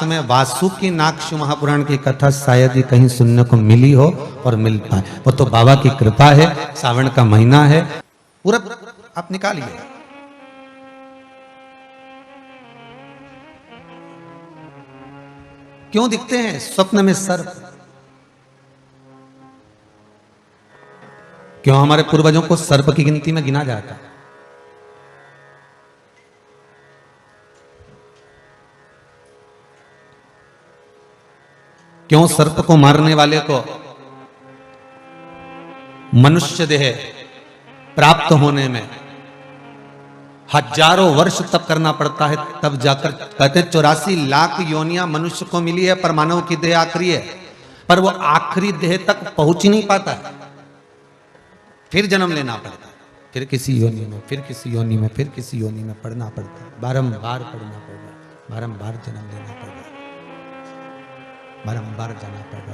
में वासुकी नागशु महापुराण की कथा शायद ही कहीं सुनने को मिली हो और मिल पाए। वो तो बाबा की कृपा है, सावन का महीना है, पूरा आप निकालिए। क्यों दिखते हैं स्वप्न में सर्प? क्यों हमारे पूर्वजों को सर्प की गिनती में गिना जाता है? क्यों सर्प को मारने वाले को मनुष्य देह प्राप्त होने में हजारों वर्ष तप करना पड़ता है, तब जाकर कहते 84 लाख योनियां मनुष्य को मिली है, पर मानव की देह आखिरी है, पर वो आखिरी देह तक पहुंच ही नहीं पाता है। फिर जन्म लेना पड़ता है, फिर किसी योनि में, फिर किसी योनि में, फिर किसी योनि में पढ़ना पड़ता है, बारंबार पढ़ना पड़ेगा, बारंबार जन्म लेना पड़ेगा, बारंबार जाना पड़ेगा।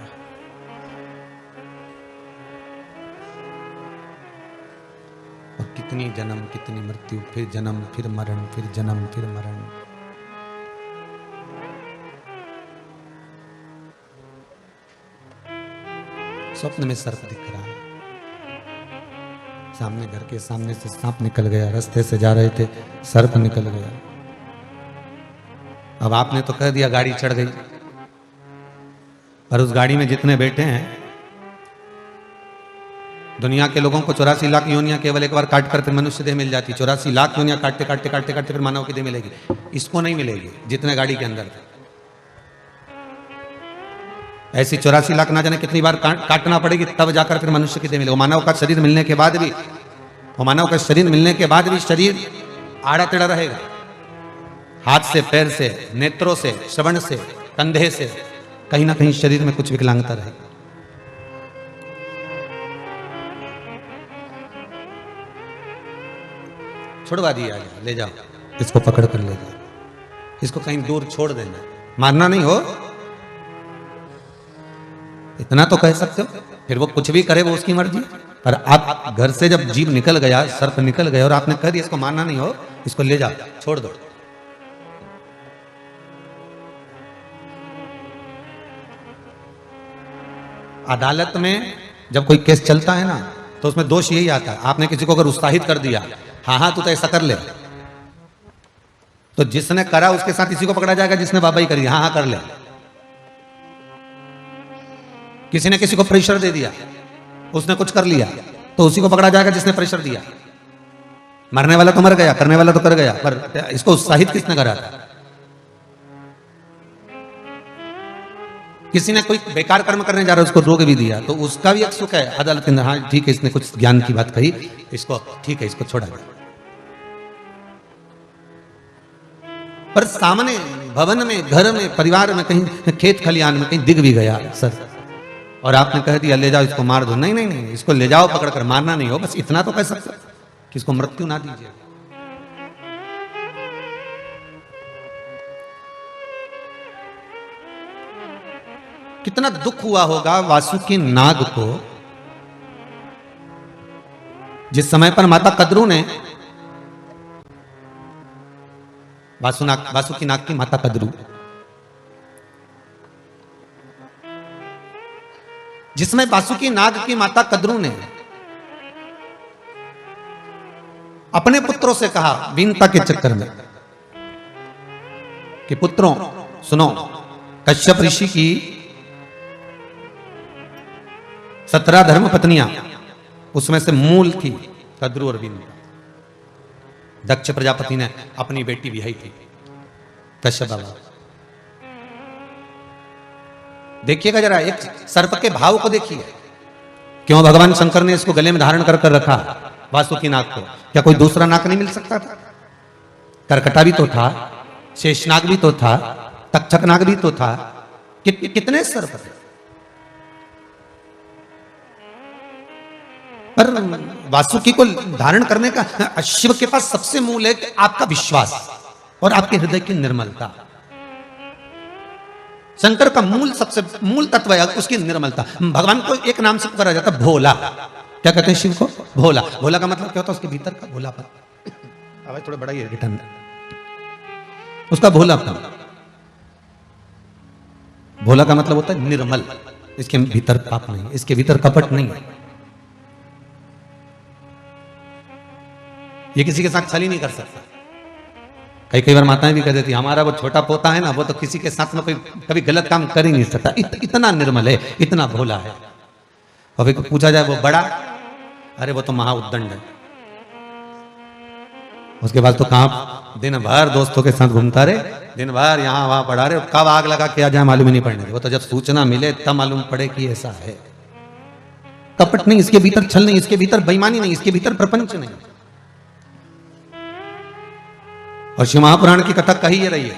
और कितनी जन्म, कितनी मृत्यु, फिर जन्म, फिर मरण, फिर जन्म, फिर मरण। स्वप्न में सर्प दिख रहा है, सामने घर के सामने से सांप निकल गया, रास्ते से जा रहे थे सर्प निकल गया। अब आपने तो कह दिया गाड़ी चढ़ गई, पर उस गाड़ी में जितने बैठे हैं दुनिया के लोगों को 84 लाख योनियां केवल एक बार काट कर फिर मनुष्य देह मिल जाती। 84 लाख योनियां काटते काटते काटते काटते फिर मानव की देह मिलेगी। इसको नहीं मिलेगी जितने गाड़ी के अंदर थे। ऐसी 84 लाख ना जाने कितनी बार काटना पड़ेगी, तब जाकर फिर मनुष्य की देह मिलेगी। मानव का शरीर मिलने के बाद भी, मानव का शरीर मिलने के बाद भी शरीर आड़ा टेढ़ा रहेगा, हाथ से, पैर से, नेत्रों से, श्रवण से, कंधे से, कहीं ना कहीं शरीर में कुछ विकलांगता रहेगी। छुड़वा दिया गया, ले जाओ इसको, पकड़ कर ले जाओ, इसको कहीं दूर छोड़ देना, मारना नहीं हो, इतना तो कह सकते हो। फिर वो कुछ भी करे वो उसकी मर्जी, पर आप घर से जब जीव निकल गया, सर्प निकल गया और आपने कह दिया इसको मारना नहीं हो, इसको ले जाओ, छोड़ दो। अदालत में जब कोई केस चलता है ना, तो उसमें दोष यही आता है, आपने किसी को अगर उत्साहित कर दिया, हाँ हाँ तू तो ऐसा कर ले, तो जिसने करा उसके साथ इसी को पकड़ा जाएगा जिसने बाबा ही करी, हाँ हाँ कर ले। किसी ने किसी को प्रेशर दे दिया, उसने कुछ कर लिया, तो उसी को पकड़ा जाएगा जिसने प्रेशर दिया। मरने वाला तो मर गया, करने वाला तो कर गया, पर इसको उत्साहित किसने करा था? किसी ने कोई बेकार कर्म करने जा रहा है, उसको रोक भी दिया, तो उसका भी एक सुख है अदालत के अंदर, हाँ ठीक है इसने कुछ ज्ञान की बात कही, इसको ठीक है, इसको छोड़ा गया। पर सामने भवन में, घर में, परिवार में, कहीं खेत खलियान में कहीं दिख भी गया सर, और आपने कह दिया ले जाओ इसको मार दो, नहीं नहीं नहीं, इसको ले जाओ पकड़ कर, मारना नहीं हो, बस इतना तो कह सकते कि इसको मृत्यु ना दीजिए। कितना दुख हुआ होगा वासुकी नाग को, जिस समय पर माता कद्रू ने, वासुकी नाग की माता कद्रू, जिसमें वासुकी नाग की माता कद्रू ने अपने पुत्रों से कहा वीनता के चक्कर में कि पुत्रों सुनो, कश्यप ऋषि की 17 धर्म पत्नियां, उसमें से मूल थी कद्रू और वीनता। दक्ष प्रजापति ने अपनी बेटी विहाई थी कश्यप बाबा। देखिएगा जरा, एक सर्प के भाव को देखिए, क्यों भगवान शंकर ने इसको गले में धारण कर कर रखा वासुकी नाग को? क्या कोई दूसरा नाग नहीं मिल सकता था? करकटा भी तो था, शेषनाग भी तो था, तक्षक नाग भी तो था, कितने सर्प थे। पर वासुकी को धारण करने का शिव के पास सबसे मूल है कि आपका विश्वास और आपके हृदय की निर्मलता। शंकर का मूल, सबसे मूल तत्व है उसकी निर्मलता। भगवान को एक नाम से पुकारा जाता, भोला। क्या कहते हैं शिव को? भोला। भोला का मतलब क्या होता है? उसके भीतर का भोलापन। आवाज थोड़ा बड़ा ही है, उसका भोलापन। भोला का मतलब होता है निर्मल, इसके भीतर पाप नहीं, इसके भीतर कपट नहीं है। ये किसी के साथ छल ही नहीं कर सकता। कई बार माताएं भी कह देती हमारा वो छोटा पोता है ना, वो तो किसी के साथ में कोई कभी गलत काम कर ही नहीं सकता, इतना निर्मल है, इतना भोला है। और फिर पूछा जाए वो बड़ा, अरे वो तो महाउद्दंड है। उसके बाद तो कहां दिन भर दोस्तों के साथ घूमता रहे, दिन भर यहां वहां पड़ा रहे, कब आग लगा के आ जाए मालूम ही नहीं पड़ने। वो तो जब सूचना मिले तब मालूम पड़े कि ऐसा है। कपट नहीं, इसके भीतर छल नहीं, इसके भीतर बेईमानी नहीं, इसके भीतर प्रपंच नहीं। और शिव महापुराण की कथा कही ये रही है,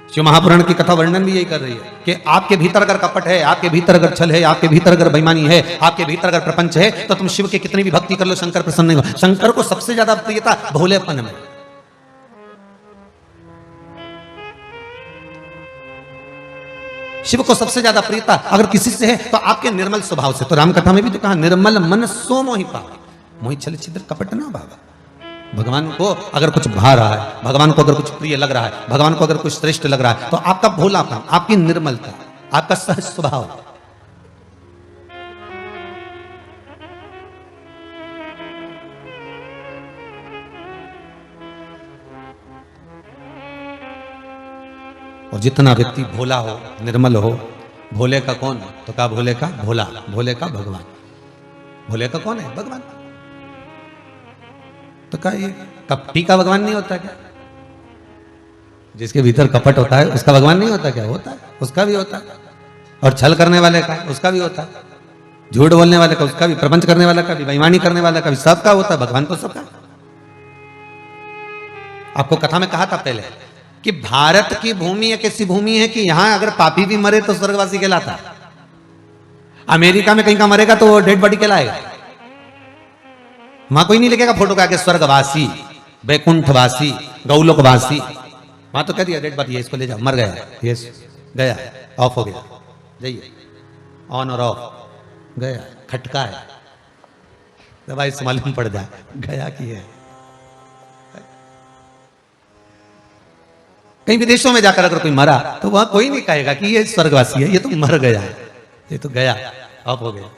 शिव महापुराण की कथा वर्णन भी यही कर रही है कि आपके भीतर अगर कपट है, आपके भीतर अगर छल है, आपके भीतर अगर बेईमानी है, आपके भीतर अगर प्रपंच है, तो तुम शिव की कितनी भी भक्ति कर लो, शंकर प्रसन्न नहीं हो। शंकर को सबसे ज्यादा प्रियता भोलेपन में। शिव को सबसे ज्यादा प्रियता अगर किसी से है तो आपके निर्मल स्वभाव से। तो रामकथा में भी तो कहा निर्मल मन सो मोहि पावे, मोहि छल छिद्र कपट ना भावा। भगवान को अगर कुछ भा रहा है, भगवान को अगर कुछ प्रिय लग रहा है, भगवान को अगर कुछ श्रेष्ठ लग रहा है, तो आपका भोलापन, आपकी निर्मलता, आपका सहज स्वभाव, और जितना व्यक्ति भोला हो, निर्मल हो, भोले का कौन? तो कहा भोले का भोला, भोले का भगवान। भोले का कौन है? भगवान। तो कहा ये कपटी का भगवान नहीं होता क्या? जिसके भीतर कपट होता है उसका भगवान नहीं होता क्या? होता है, उसका भी होता है। और छल करने वाले का उसका भी होता है, झूठ बोलने वाले का उसका भी, प्रपंच करने वाला का भी, बेईमानी करने वाला का भी, सबका होता है। भगवान तो सबका। आपको कथा में कहा था पहले कि भारत की भूमि एक ऐसी भूमि है कि यहां अगर पापी भी मरे तो स्वर्गवासी कहलाता। अमेरिका में कहीं का मरेगा तो वो डेड बॉडी कहलाएगा। वहां कोई नहीं लिखेगा फोटो का आगे स्वर्गवासी, बैकुंठवासी, गौलोकवासी। वहां तो कह दिया डेड बॉडी है, इसको ले जाओ, मर गया, ये गया, ऑफ हो गया, जाइए, ऑन और ऑफ, गया, खटका है, दवाई से मालूम पड़ जाए गया कि है। कहीं विदेशों में जाकर अगर कोई मरा तो वहां कोई नहीं कहेगा कि ये स्वर्गवासी है, ये तो मर गया है, ये तो गया, ऑफ हो गया,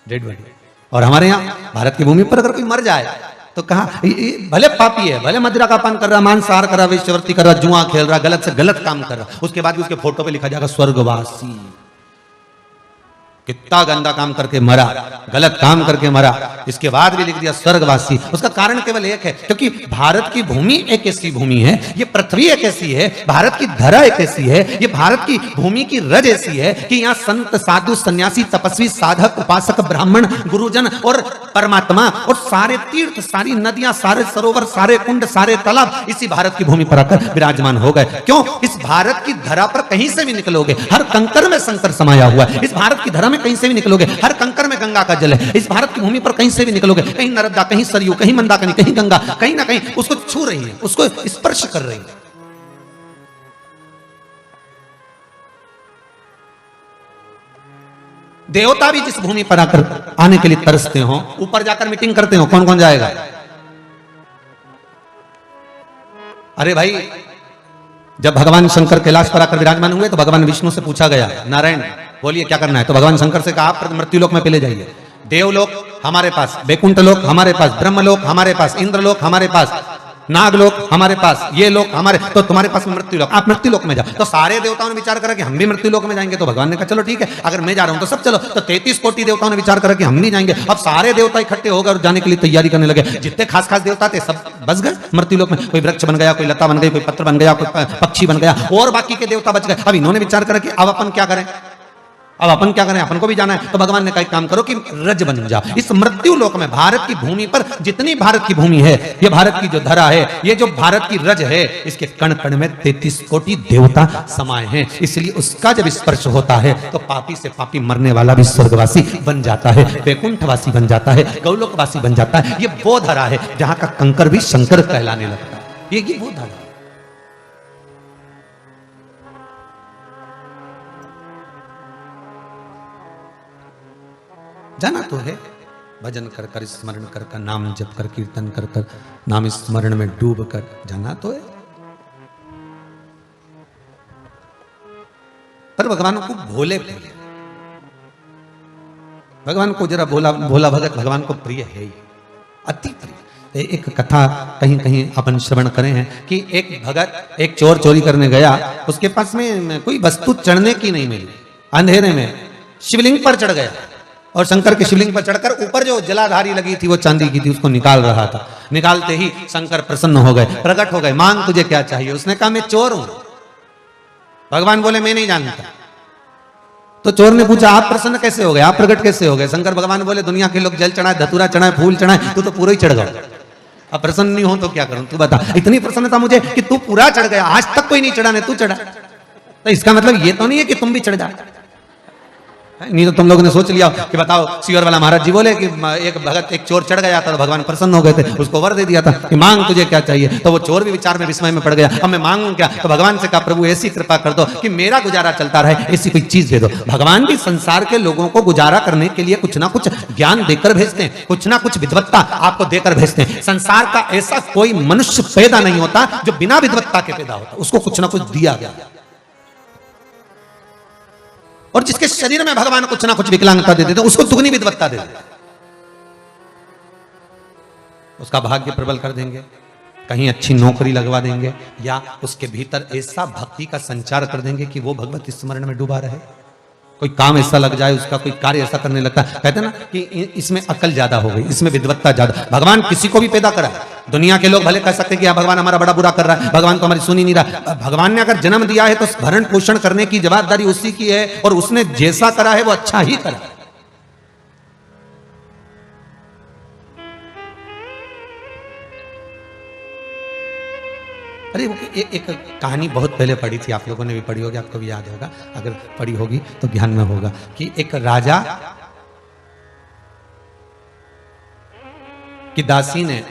डेड बॉडी। और हमारे यहाँ भारत की भूमि पर अगर कोई मर जाए तो कहा भले पापी है, भले मदिरा का पान कर रहा, मांसाहार कर रहा, वेश्यावृत्ति कर रहा, जुआ खेल रहा, गलत से गलत काम कर रहा, उसके बाद भी उसके फोटो पे लिखा जाएगा स्वर्गवासी। कितना गंदा काम करके मरा, गलत काम करके मरा, इसके बाद भी लिख दिया स्वर्गवासी। उसका कारण केवल एक है, क्योंकि भारत की भूमि एक ऐसी भूमि है, ये पृथ्वी एक ऐसी है, भारत की धरा एक ऐसी है, ये भारत की भूमि की रज ऐसी है कि यहाँ संत, साधु, सन्यासी, तपस्वी, साधक, उपासक, ब्राह्मण, गुरुजन और परमात्मा और सारे तीर्थ, सारी नदियां, सारे सरोवर, सारे कुंड, सारे तालाब इसी भारत की भूमि पर आकर विराजमान हो गए। क्यों? इस भारत की धरा पर कहीं से भी निकलोगे, हर कंकर में शंकर समाया हुआ है। इस भारत की धरा में कहीं से भी निकलोगे, हर कंकर में गंगा का जल है। इस भारत की भूमि पर कहीं से भी निकलोगे, कहीं नर्मदा, कहीं सरयू, कहीं मंदाकिनी, कहीं गंगा, कहीं ना कहीं उसको छू रही है, उसको स्पर्श कर रही है। देवता भी जिस भूमि पर आकर आने के लिए तरसते हो, ऊपर जाकर मीटिंग करते हो, कौन कौन जाएगा? अरे भाई, जब भगवान शंकर कैलाश पर आकर विराजमान हुए तो भगवान विष्णु से पूछा गया, नारायण बोलिए क्या करना है? तो भगवान शंकर से कहा आप मृत्युलोक में पहले जाइए। देवलोक हमारे पास, बैकुंठ लोक हमारे पास, ब्रह्मलोक हमारे पास, इंद्रलोक हमारे पास, नागलोक हमारे पास, ये लोक हमारे, तो तुम्हारे पास मृत्युलोक, आप मृत्युलोक में जाओ। तो सारे देवताओं ने विचार करा कि हम भी मृत्युलोक में जाएंगे। तो भगवान ने कहा चलो ठीक है, अगर मैं जा रहा हूं तो सब चलो। तो 33 कोटि देवताओं ने विचार करा कि हम भी जाएंगे। अब सारे देवता इकट्ठे हो गए और जाने के लिए तैयारी करने लगे। जितने खास खास देवता थे सब बस गए मृत्युलोक में। कोई वृक्ष बन गया, कोई लता बन गई, कोई पत्र बन गया, कोई पक्षी बन गया, और बाकी के देवता बच गए। अब इन्होंने विचार करा कि अब अपन क्या करें, अब अपन क्या करें, अपन को भी जाना है। तो भगवान ने कहा एक काम करो कि रज बन जाओ। इस मृत्यु लोक में भारत की भूमि पर जितनी भारत की भूमि है, ये भारत की जो धरा है, ये जो भारत की रज है, इसके कण कण में 33 कोटि देवता समाये हैं। इसलिए उसका जब स्पर्श होता है तो पापी से पापी मरने वाला भी स्वर्गवासी बन जाता है, वैकुंठवासी बन जाता है, गौलोकवासी बन जाता है। ये वो धरा है जहां का कंकर भी शंकर कहलाने लगता है। ये वो धरा। जाना तो है, भजन कर कर, स्मरण कर कर, नाम जप कर, कीर्तन कर कर, नाम स्मरण में डूब कर जाना तो है। पर भगवान को भोले प्रिय, भगवान को जरा भोला भोला भगत भगवान को प्रिय है ही, अति प्रिय। एक कथा कहीं कहीं अपन श्रवण करें हैं कि एक भगत एक चोर चोरी करने गया, उसके पास में कोई वस्तु चढ़ने की नहीं मिली, अंधेरे में शिवलिंग पर चढ़ गया और शंकर के शिवलिंग पर चढ़कर ऊपर जो जलाधारी लगी थी वो चांदी की थी, उसको निकाल रहा था। निकालते ही शंकर प्रसन्न हो गए, प्रकट हो गए, मांग तुझे क्या चाहिए। उसने कहा मैं चोर हूं। भगवान बोले मैं नहीं जानता। तो चोर ने पूछा आप प्रसन्न कैसे हो गए, आप प्रकट कैसे हो गए। शंकर भगवान बोले दुनिया के लोग जल चढ़ाए, धतूरा चढ़ाए, फूल चढ़ाए, तू तो पूरा ही चढ़ गया। अब प्रसन्न नहीं हो तो क्या करूं, तू बता। इतनी प्रसन्नता मुझे कि तू पूरा चढ़ गया, आज तक कोई नहीं चढ़ा ने तू चढ़ा, तो इसका मतलब ये तो नहीं है कि तुम भी चढ़ जा। नहीं तो तुम लोगों ने सोच लिया कि बताओ सियोर वाला महाराज जी बोले कि एक भगत एक चोर चढ़ गया था तो भगवान प्रसन्न हो गए थे, उसको वर दे दिया था कि मांग तुझे क्या चाहिए। तो वो चोर भी विचार में विस्मय में पड़ गया, अब मैं मांगू क्या। तो भगवान से कहा प्रभु ऐसी कृपा कर दो कि मेरा गुजारा चलता रहे, ऐसी कोई चीज दे दो। भगवान भी संसार के लोगों को गुजारा करने के लिए कुछ ना कुछ ज्ञान देकर भेजते हैं, कुछ ना कुछ विद्वत्ता आपको देकर भेजते हैं। संसार का ऐसा कोई मनुष्य पैदा नहीं होता जो बिना विद्वत्ता के पैदा होता, उसको कुछ ना कुछ दिया गया। और जिसके शरीर में भगवान कुछ ना कुछ विकलांगता दे देते उसको दुगनी विद्वत्ता दे देते, उसका भाग्य प्रबल कर देंगे, कहीं अच्छी नौकरी लगवा देंगे, या उसके भीतर ऐसा भक्ति का संचार कर देंगे कि वो भगवत स्मरण में डूबा रहे। कोई काम ऐसा लग जाए, उसका कोई कार्य ऐसा करने लगता है। कहते हैं ना कि इसमें अकल ज्यादा हो गई, इसमें विद्वत्ता ज्यादा। भगवान किसी को भी पैदा करा, दुनिया के लोग भले कह सकते हैं कि भगवान हमारा बड़ा बुरा कर रहा है, भगवान तो हमारी सुन ही नहीं रहा। भगवान ने अगर जन्म दिया है तो भरण पोषण करने की जवाबदारी उसी की है, और उसने जैसा करा है वो अच्छा ही करा। अरे एक कहानी बहुत पहले पढ़ी थी, आप लोगों ने भी पढ़ी होगी, आपको भी याद होगा, अगर पढ़ी होगी तो ध्यान में होगा कि एक राजा की दासी ने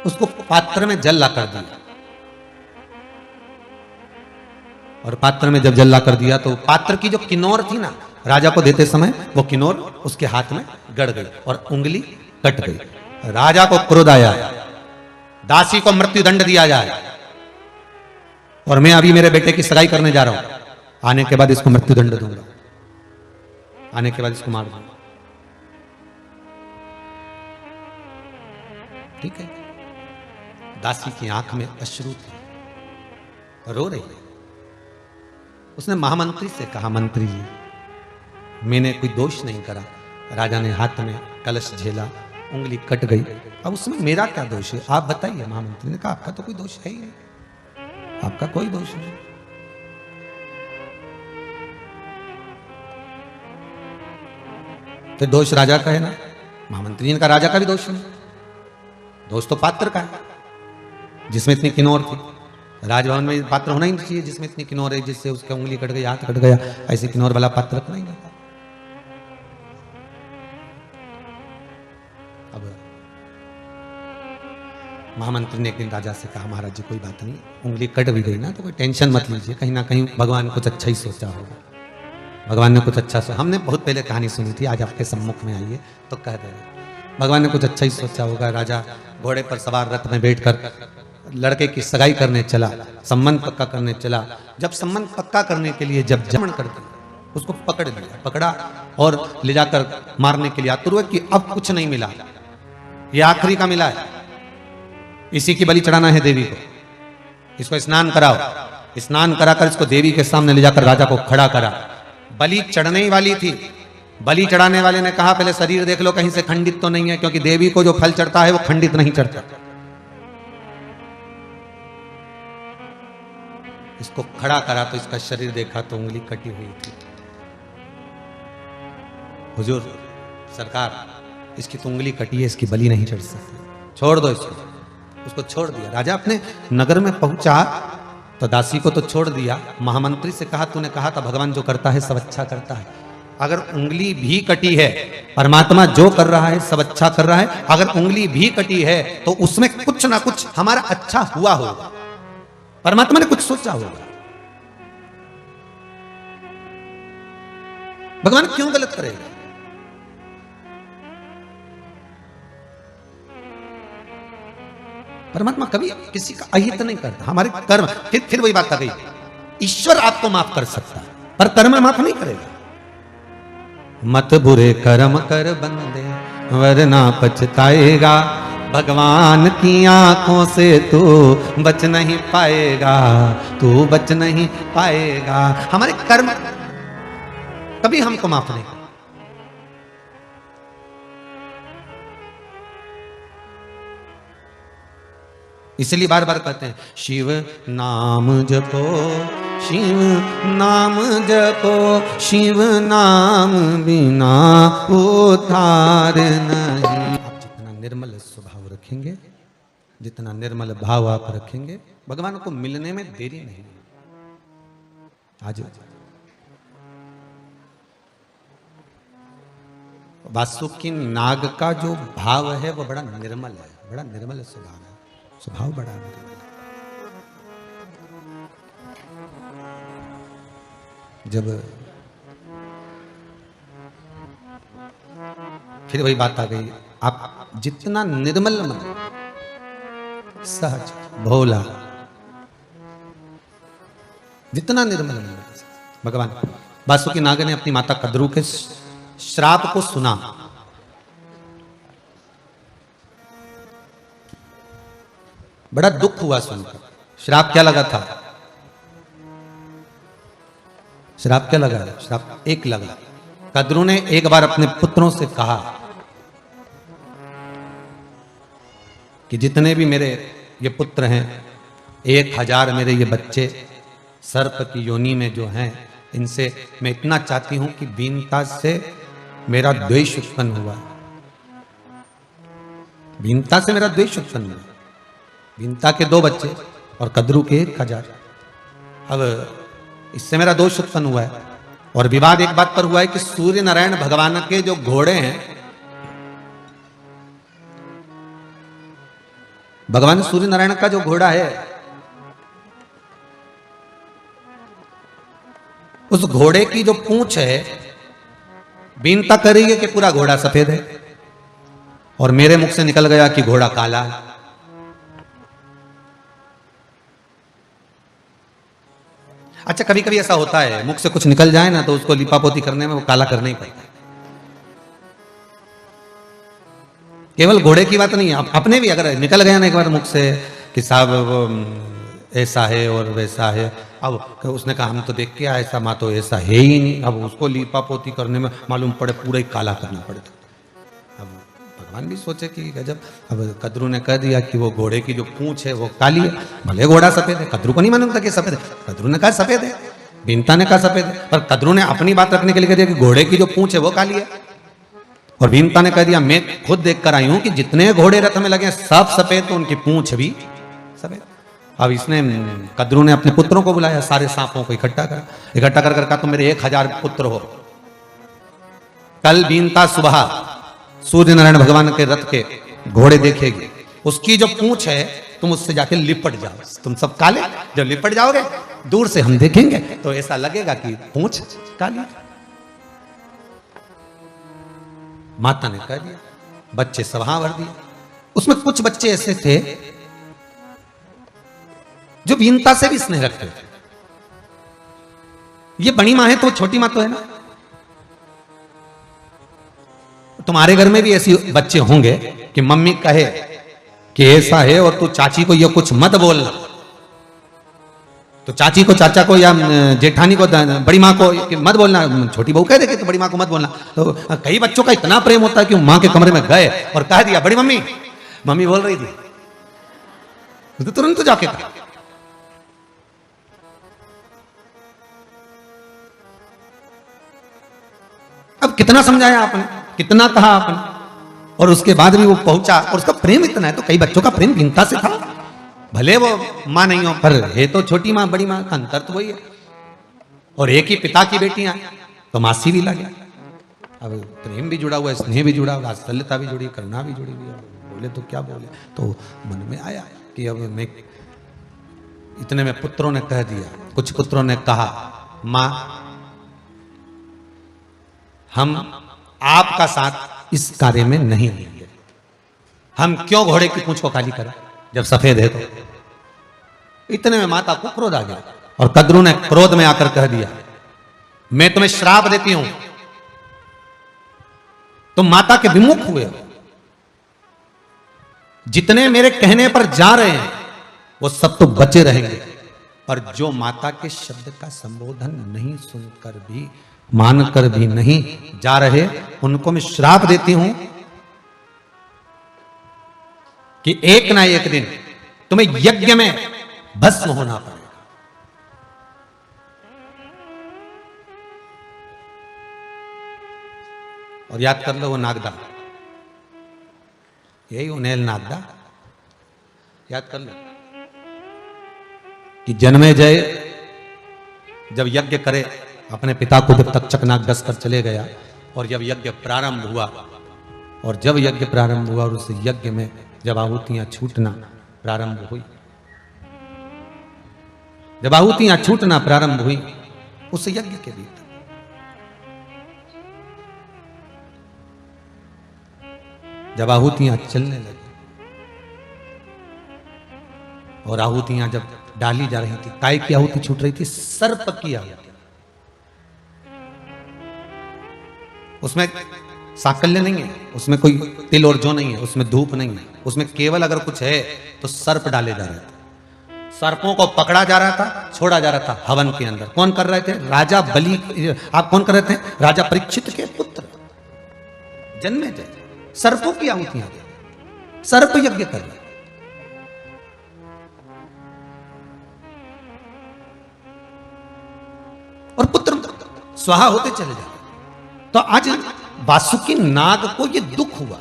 उसको पात्र में जल ला कर दिया, और पात्र में जब जल ला कर दिया तो पात्र की जो किन्नौर थी ना, राजा को देते समय वो किन्नौर उसके हाथ में गड़ गई और उंगली कट गई। राजा को क्रोध आया, दासी को मृत्यु दंड दिया जाए, और मैं अभी मेरे बेटे की सगाई करने जा रहा हूं, आने के बाद इसको मृत्यु दंड दूंगा, आने के बाद इसको मार दूंगा। ठीक है, दासी की आंख में अश्रु थे, रो रही है। उसने महामंत्री से कहा मंत्री जी मैंने कोई दोष नहीं करा। राजा ने हाथ में कलश झेला, उंगली कट गई, अब उसमें मेरा क्या दोष है आप बताइए। महामंत्री ने कहा आपका तो कोई दोष है ही नहीं, आपका कोई दोष नहीं। तो दोष राजा का है ना। महामंत्री ने कहा राजा का भी दोष नहीं, दोष तो पात्र का है जिसमें इतनी किन्नौर थी। राजभवन में पात्र होना ही नहीं चाहिए जिसमें इतनी किन्नौर है, जिससे उसकी उंगली कट गई, हाथ कट गया, ऐसे किन्नौर वाला पात्र रखना ही नहीं था। अब महामंत्री ने एक दिन राजा से कहा महाराज जी कोई बात नहीं, उंगली कट भी गई ना तो कोई टेंशन मत लीजिए, कहीं ना कहीं भगवान कुछ अच्छा ही सोचा होगा, भगवान ने कुछ अच्छा सोचा। हमने बहुत पहले कहानी सुनी थी, आज आपके सम्मुख में आई है तो कह दे रहे भगवान ने कुछ अच्छा ही सोचा होगा। राजा घोड़े पर सवार रथ में बैठकर लड़के की सगाई करने चला, संबंध पक्का करने चला। जब संबंध पक्का करने के लिए जब जमन कर दिया, उसको पकड़ लिया, पकड़ा और ले जाकर मारने के लिए आतुर हुए कि अब कुछ नहीं मिला, ये आखिरी का मिला है, इसी की बलि चढ़ाना है देवी को, इसको स्नान कराओ। स्नान कराकर इसको देवी के सामने ले जाकर राजा को खड़ा करा। बलि चढ़ने ही वाली थी, बलि चढ़ाने वाले ने कहा पहले शरीर देख लो कहीं से खंडित तो नहीं है, क्योंकि देवी को जो फल चढ़ता है वो खंडित नहीं चढ़ता। इसको खड़ा करा तो इसका शरीर देखा तो उंगली कटी हुई थी। हुजूर सरकार इसकी तो उंगली कटी है, इसकी बलि नहीं चढ़ सकती, छोड़ दो इसको। उसको छोड़ दिया। राजा अपने नगर में पहुंचा तो दासी को तो छोड़ दिया। महामंत्री से कहा तूने कहा था भगवान जो करता है सब अच्छा करता है, अगर उंगली भी कटी है, परमात्मा जो कर रहा है सब अच्छा कर रहा है, अगर उंगली भी कटी है तो उसमें कुछ ना कुछ हमारा अच्छा हुआ होगा, परमात्मा ने कुछ सोचा होगा। भगवान क्यों गलत करेगा? परमात्मा कभी किसी का अहित नहीं करता। हमारे कर्म, फिर वही बात आ गई, ईश्वर आपको माफ कर सकता है, पर कर्म माफ नहीं करेगा। मत बुरे कर्म कर बंदे वरना पछताएगा, भगवान की आंखों से तू बच नहीं पाएगा, तू बच नहीं पाएगा। हमारे कर्म कभी हमको माफ नहीं। इसलिए बार बार कहते हैं शिव नाम जपो, शिव नाम जपो, शिव नाम बिना उद्धार नहीं। आप जितना निर्मल स्वभाव रखेंगे, जितना निर्मल भाव आप रखेंगे, भगवान को मिलने में देरी नहीं। आज वासुकी नाग का जो भाव है वो बड़ा निर्मल है, बड़ा निर्मल स्वभाव है, स्वभाव बड़ा निर्मल है। जब फिर वही बात आ गई, आप जितना निर्मल मन, सहज भोला, जितना निर्मल मन। भगवान वासुकी नाग ने अपनी माता कद्रू के श्राप को सुना, बड़ा दुख हुआ सुनकर। श्राप क्या लगा था? श्राप क्या लगा? श्राप एक लगा। कद्रू ने एक बार अपने पुत्रों से कहा कि जितने भी मेरे ये पुत्र हैं, 1000 मेरे ये बच्चे सर्प की योनि में जो हैं, इनसे मैं इतना चाहती हूं कि बीनता से मेरा द्वेष उत्पन्न हुआ, बीनता से मेरा द्वेष उत्पन्न हुआ। बीनता के 2 बच्चे और कद्रू के 1000। अब इससे मेरा दोष उत्पन्न हुआ है। और विवाद एक बात पर हुआ है कि सूर्य नारायण भगवान के जो घोड़े हैं, भगवान सूर्य नारायण का जो घोड़ा है, उस घोड़े की जो पूंछ है, बीनता कर रही है कि पूरा घोड़ा सफेद है, और मेरे मुख से निकल गया कि घोड़ा काला है। अच्छा, कभी कभी ऐसा होता है, मुख से कुछ निकल जाए ना तो उसको लिपापोती करने में वो काला करना ही पड़ता है। केवल घोड़े की बात नहीं है, अपने भी अगर निकल गया ना एक बार मुख से कि साहब वो ऐसा है और वैसा है, अब उसने कहा हम तो देख के आए, ऐसा माँ तो ऐसा है ही नहीं, अब उसको लिपापोती करने में मालूम पड़े पूरा ही काला करना पड़ता। अब भगवान भी सोचे कि गजब। अब कद्रू ने कह दिया कि वो घोड़े की जो पूंछ है वो काली है, भले घोड़ा सफेद है। कद्रू को नहीं मालूम था कि सफेद है, कद्रू ने कहा सफेद है, बीनता ने कहा सफेद है, पर कद्रू ने अपनी बात रखने के लिए कह दिया कि घोड़े की जो पूंछ है वो काली है। और बीनता ने कह दिया मैं खुद देख कर आई हूं कि जितने घोड़े रथ में लगे सब सफेद, तो उनकी पूंछ भी सफेद। अब इसने कद्रू ने अपने पुत्रों को बुलाया, सारे सांपों को इकट्ठा कर कहा तुम मेरे 1000 पुत्र हो, कल बीनता सुबह सूर्य नारायण भगवान के रथ के घोड़े देखेगी, उसकी जो पूंछ है तुम उससे जाके लिपट जाओ, तुम सब काले, जब लिपट जाओगे दूर से हम देखेंगे तो ऐसा लगेगा कि पूंछ काली। माता ने कह दिया, बच्चे सभा भर दिए। उसमें कुछ बच्चे ऐसे थे जो बीनता से भी स्नेह रखते थे। ये बड़ी मां है तो छोटी मां तो है ना, तुम्हारे घर में भी ऐसे बच्चे होंगे कि मम्मी कहे कि ऐसा है और तू चाची को ये कुछ मत बोलना, तो चाची को, चाचा को या जेठानी को, बड़ी माँ को मत बोलना, छोटी बहू कह देगी तो बड़ी माँ को मत बोलना। तो कई बच्चों का इतना प्रेम होता है कि माँ के कमरे में गए और कह दिया बड़ी मम्मी, मम्मी बोल रही थी, तो तुरंत जाके कहा। अब कितना समझाया आपने, कितना कहा आपने, और उसके बाद भी वो पहुंचा, और उसका प्रेम इतना है। तो कई बच्चों का प्रेम बीनता से था, भले वो मां नहीं हो, पर है तो छोटी मां, बड़ी मां का अंतर तो वही है। और एक ही पिता की बेटियां तो मासी भी लगे। अब प्रेम भी जुड़ा हुआ है, स्नेह भी जुड़ा हुआ, वात्सल्यता भी जुड़ी, करुणा भी जुड़ी हुई है। बोले तो क्या बोले, तो मन में आया कि अब मैं, इतने में पुत्रों ने कह दिया, कुछ पुत्रों ने कहा मां हम आपका साथ इस कार्य में नहीं लेंगे, हम क्यों घोड़े की पूंछ को काली करें जब सफेद है तो। इतने में माता को क्रोध आ गया, और कद्रू ने क्रोध में आकर कह दिया, मैं तुम्हें श्राप देती हूं, तुम माता के विमुख हुए हो। जितने मेरे कहने पर जा रहे हैं वो सब तो बचे रहेंगे, और जो माता के शब्द का संबोधन नहीं सुनकर भी, मानकर भी नहीं जा रहे, उनको मैं श्राप देती हूं कि एक ना एक दिन तुम्हें यज्ञ में भस्म होना पड़ेगा। और याद कर लो वो नागदा, यही उन्हेल नागदा, याद कर लो कि जन्मेजय जब यज्ञ करे अपने पिता को जब तक चकनाक डस कर चले गया, और जब यज्ञ प्रारंभ हुआ, और जब यज्ञ प्रारंभ हुआ और उस यज्ञ में जब आहुतियां छूटना प्रारंभ हुई, जब आहुतियां छूटना प्रारंभ हुई उस यज्ञ के भीतर, जब आहुतियां चलने लगी और आहुतियां जब डाली जा रही थी, काय की आहुति छूट रही थी? सर्प की आहुति। उसमें साकल्य नहीं है, उसमें कोई तिल और जौ नहीं है, उसमें धूप नहीं है, उसमें केवल अगर कुछ है तो सर्प डाले जा रहे थे। सर्पों को पकड़ा जा रहा था, छोड़ा जा रहा था हवन के अंदर। कौन कर रहे थे? राजा बलि। आप कौन कर रहे थे? राजा परीक्षित के पुत्र जन्मेजय सर्पों की आहुतियां, सर्प यज्ञ कर रहे। और पुत्र स्वाहा होते चले जाते। तो आज वासुकी नाग को ये दुख हुआ,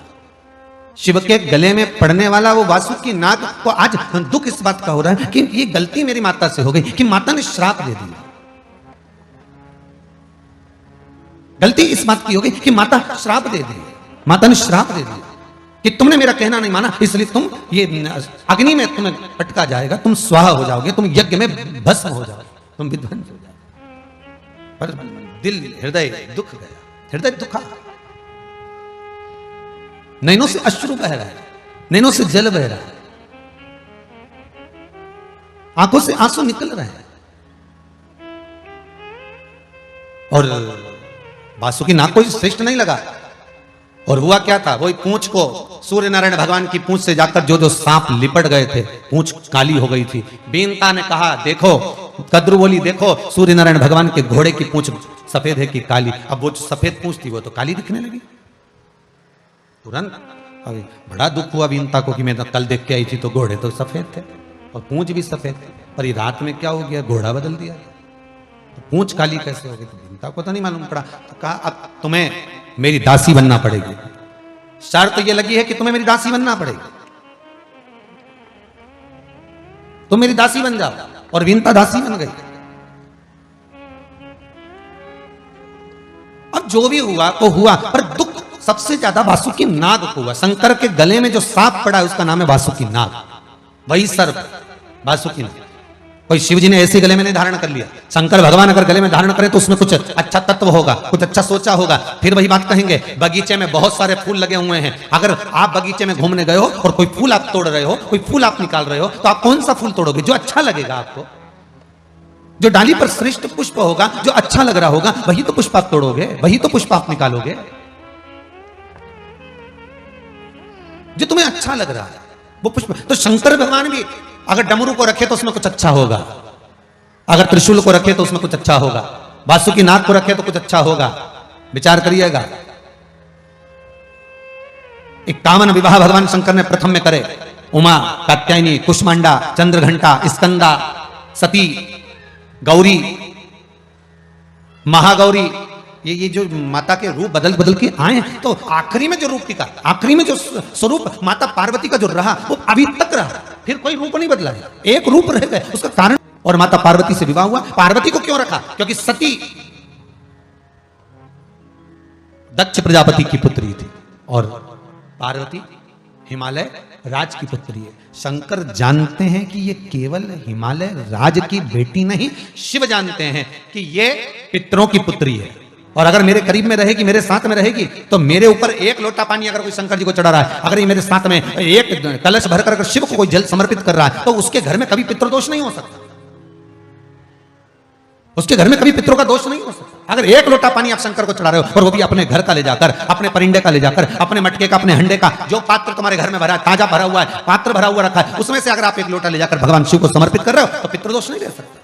शिव के गले में पड़ने वाला वो वासुकी नाग को आज दुख इस बात का हो रहा है कि ये गलती मेरी माता से हो गई कि माता ने श्राप दे दिया। गलती इस बात की हो गई कि माता श्राप दे दी, माता ने श्राप दे दिया कि तुमने मेरा कहना नहीं माना, इसलिए तुम ये अग्नि में तुम्हें पटका जाएगा, तुम स्वाहा हो जाओगे, तुम यज्ञ में भस्म हो जाओगे, तुम विध्वंस हो जाओगे। पर दिल हृदय दुख गया, हृदय दुखा, नैनों से अश्रु बह रहा है, नैनों से जल बह रहा है, आंखों से आंसू निकल रहे हैं। और वासुकी नाग को श्रेष्ठ नहीं लगा। और हुआ क्या था? वही पूंछ को, सूर्य नारायण भगवान की पूंछ से जाकर जो जो सांप लिपट गए थे, पूंछ काली हो गई थी। बीनता ने कहा देखो, कद्रू बोली देखो, सूर्य नारायण भगवान के घोड़े की पूंछ सफेद है कि काली? अब वो जो सफेद पूंछ थी वो तो काली दिखने लगी तुरंत। अभी बड़ा दुख हुआ बीनता को कि मैं तो कल देख के आई थी तो घोड़े तो सफेद थे और पूंछ भी सफेद थे, पर ये रात में क्या हो गया? घोड़ा बदल दिया, तो पूंछ काली कैसे हो गई? तो बीनता को तो नहीं मालूम पड़ा। तो कहा अब तुम्हें मेरी दासी बनना पड़ेगी, शर्त ये लगी है कि तुम्हें मेरी दासी बनना पड़ेगी, तुम मेरी दासी बन जाओ। और बीनता दासी बन गई। अब जो भी हुआ तो हुआ, पर दुख सबसे ज्यादा वासुकी नाग को हुआ। शंकर के गले में जो सांप पड़ा है उसका नाम है वासुकी नाग, वही सर्प वासुकी नाग। कोई शिव जी ने ऐसे गले में नहीं धारण कर लिया। शंकर भगवान अगर गले में धारण करें तो उसमें कुछ अच्छा तत्व होगा, कुछ अच्छा सोचा होगा। फिर वही बात कहेंगे, बगीचे में बहुत सारे फूल लगे हुए हैं, अगर आप बगीचे में घूमने गए हो और कोई फूल आप तोड़ रहे हो, कोई फूल आप निकाल रहे हो, तो आप कौन सा फूल तोड़ोगे? जो अच्छा लगेगा आपको, जो डाली पर श्रेष्ठ पुष्प होगा, जो अच्छा लग रहा होगा, वही तो पुष्प आप तोड़ोगे, वही तो पुष्प आप निकालोगे, जो तुम्हें अच्छा लग रहा है वो पुष्प। तो शंकर भगवान भी अगर डमरू को रखे तो उसमें कुछ अच्छा होगा, अगर त्रिशूल को रखे तो उसमें कुछ अच्छा होगा, वासुकी नाग को रखे तो कुछ अच्छा होगा। विचार करिएगा। एक कामन विवाह भगवान शंकर ने प्रथम में करे। उमा, कात्यायनी, कुष्मांडा, चंद्रघंटा, स्कंदा, सती, गौरी, महागौरी, ये जो माता के रूप बदल बदल के आए, तो आखिरी में जो रूप टिका, आखिरी में जो स्वरूप माता पार्वती का जो रहा वो अभी तक रहा, फिर कोई रूप नहीं बदला है, एक रूप रह गए। उसका कारण, और माता पार्वती से विवाह हुआ। पार्वती को क्यों रखा? क्योंकि सती दक्ष प्रजापति की पुत्री थी और पार्वती हिमालय राज की पुत्री है। शंकर जानते हैं कि ये केवल हिमालय राज की बेटी नहीं, शिव जानते हैं कि ये पितरों की पुत्री है, और अगर मेरे करीब में रहेगी, मेरे साथ में रहेगी, तो मेरे ऊपर एक लोटा पानी अगर कोई शंकर जी को चढ़ा रहा है, अगर ये मेरे साथ में एक कलश भरकर अगर शिव को कोई जल समर्पित कर रहा है, तो उसके घर में कभी पितृदोष नहीं हो सकता। उसके घर में कभी पितरों का दोष नहीं हो सकता। अगर एक लोटा पानी आप शंकर को चढ़ा रहे हो और वो भी अपने घर का ले जाकर, अपने परिंदे का ले जाकर, अपने मटके का, अपने हंडे का, जो पात्र तुम्हारे घर में भरा है, ताजा भरा हुआ है, पात्र भरा हुआ रखा है, उसमें से अगर आप एक लोटा ले जाकर भगवान शिव को समर्पित कर रहे हो तो पितृदोष नहीं ले सकते।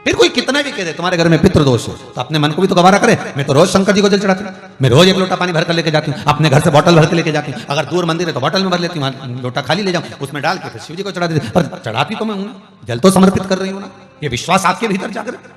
फिर कोई कितना भी कह दे तुम्हारे घर में पितृदोष है तो अपने मन को भी तो गवारा करे। मैं तो रोज शंकर जी को जल चढ़ाती हूँ, मैं रोज एक लोटा पानी भर कर लेके जाती हूँ, अपने घर से बॉटल भर के लेके जाती हूँ, अगर दूर मंदिर है तो बॉटल में भर लेती हूँ, लोटा खाली ले जाऊँ, उसमें डाल के फिर शिव जी को चढ़ा देती। पर चढ़ाती तो मैं हूं, जल तो समर्पित कर रही हूँ ना। ये विश्वास आपके भीतर जागृत।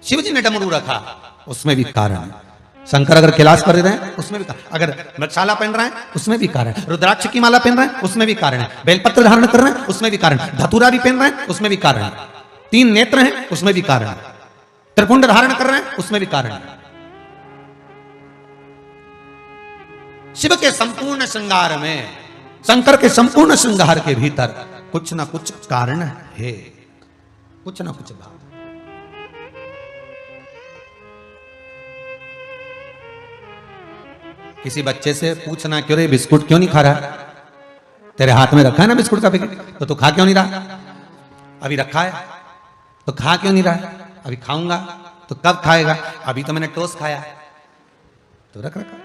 शिव जी ने डमरू रखा, उसमें भी कारण है। शंकर अगर कैलाश पर रहे हैं उसमें भी, अगर मृगशाला पहन रहे हैं उसमें भी कारण है, रुद्राक्ष की माला पहन रहे हैं उसमें भी कारण है, बेलपत्र धारण कर रहे हैं उसमें भी कारण है, धतूरा भी पहन रहे हैं उसमें भी कारण है, 3 नेत्र हैं उसमें भी कारण है, त्रिपुंड धारण कर रहे हैं उसमें भी कारण है। शिव के संपूर्ण श्रृंगार में, शंकर के संपूर्ण श्रृंगार के भीतर कुछ ना कुछ कारण है, कुछ ना कुछ भाव। किसी बच्चे से पूछना क्यों रे बिस्कुट क्यों नहीं खा रहा, तेरे हाथ में रखा है ना बिस्कुट का पैकेट, तो तू खा क्यों नहीं रहा? अभी रखा है तो खा क्यों नहीं रहा? अभी खाऊंगा तो कब खाएगा? अभी तो मैंने टोस्ट खाया तो रख रखा।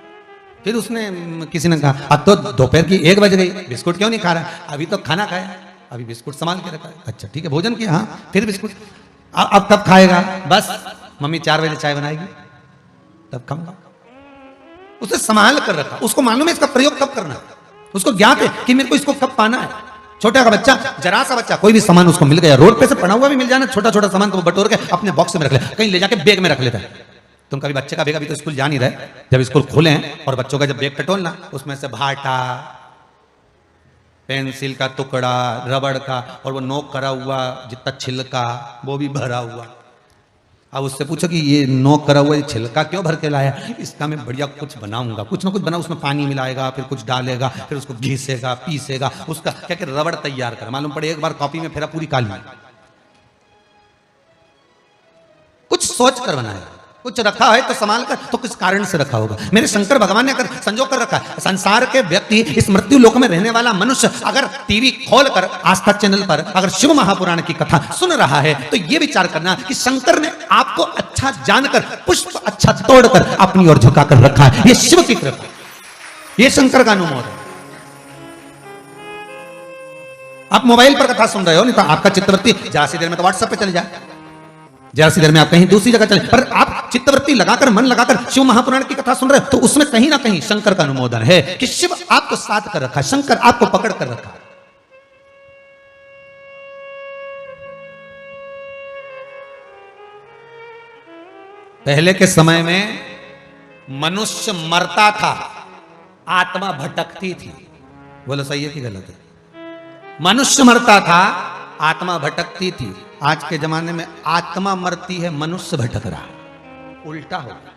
फिर उसने किसी ने कहा अब तो दोपहर की 1 बज गई, बिस्कुट क्यों नहीं खा रहा? अभी तो खाना खाया, अभी बिस्कुट संभाल के रखा है। अच्छा ठीक है, भोजन किया, हाँ फिर बिस्कुट, अब कब खाएगा? बस मम्मी 4 बजे चाय बनाएगी तब खाऊंगा। उसे संभाल कर रखा, उसको मालूम है इसका प्रयोग कब करना है, उसको ज्ञात है कि मेरे को इसको कब पाना है। छोटा का बच्चा, जरा सा बच्चा, कोई भी सामान उसको मिल गया, रोड पे से पड़ा हुआ भी मिल जाना, छोटा छोटा सामान तो वो बटोर के अपने बॉक्स में रख ले, कहीं ले जाके बैग में रख लेता है। तुम कभी बच्चे का बैग, अभी तो स्कूल जा नहीं रहे, जब स्कूल खोले हैं और बच्चों का जब बैग टटोलना, उसमें से भाटा, पेंसिल का टुकड़ा, रबड़ का, और वो नोक करा हुआ जितना छिलका वो भी भरा हुआ। अब उससे पूछो कि ये नोक करा हुआ ये छिलका क्यों भर के लाया? इसका मैं बढ़िया कुछ बनाऊंगा, कुछ ना कुछ बना, उसमें पानी मिलाएगा, फिर कुछ डालेगा, फिर उसको घिसेगा, पीसेगा, उसका क्या क्या रबड़ तैयार कर, मालूम पड़े एक बार कॉपी में फेरा पूरी काली। कुछ सोच कर बनाएगा, कुछ रखा है तो संभाल कर, तो किस कारण से रखा होगा। मेरे शंकर भगवान ने अगर संजो कर रखा है। संसार के व्यक्ति, इस मृत्यु लोक में रहने वाला मनुष्य अगर टीवी खोलकर आस्था चैनल पर अगर शिव महापुराण की कथा सुन रहा है तो यह विचार करना कि शंकर ने आपको अच्छा जानकर, पुष्प अच्छा तोड़कर अपनी ओर झुकाकर रखा है। यह शिव की कृपा, यह शंकर का अनुमोदन है। आप मोबाइल पर कथा सुन रहे हो, नहीं तो आपका चित्तवृत्ति जरा सी देर में तो व्हाट्सएप पे चले जाए, जरा सी देर में आप कहीं दूसरी जगह चले, पर आप चित्तवृत्ति लगाकर, मन लगाकर शिव महापुराण की कथा सुन रहे हो तो उसमें कहीं ना कहीं शंकर का अनुमोदन है कि शिव आपको साथ कर रखा है, शंकर आपको पकड़ कर रखा है। पहले के समय में मनुष्य मरता था, आत्मा भटकती थी। बोलो सही है कि गलत है? मनुष्य मरता था, आत्मा भटकती थी। आज के जमाने में आत्मा मरती है, मनुष्य भटक रहा, उल्टा हो गया।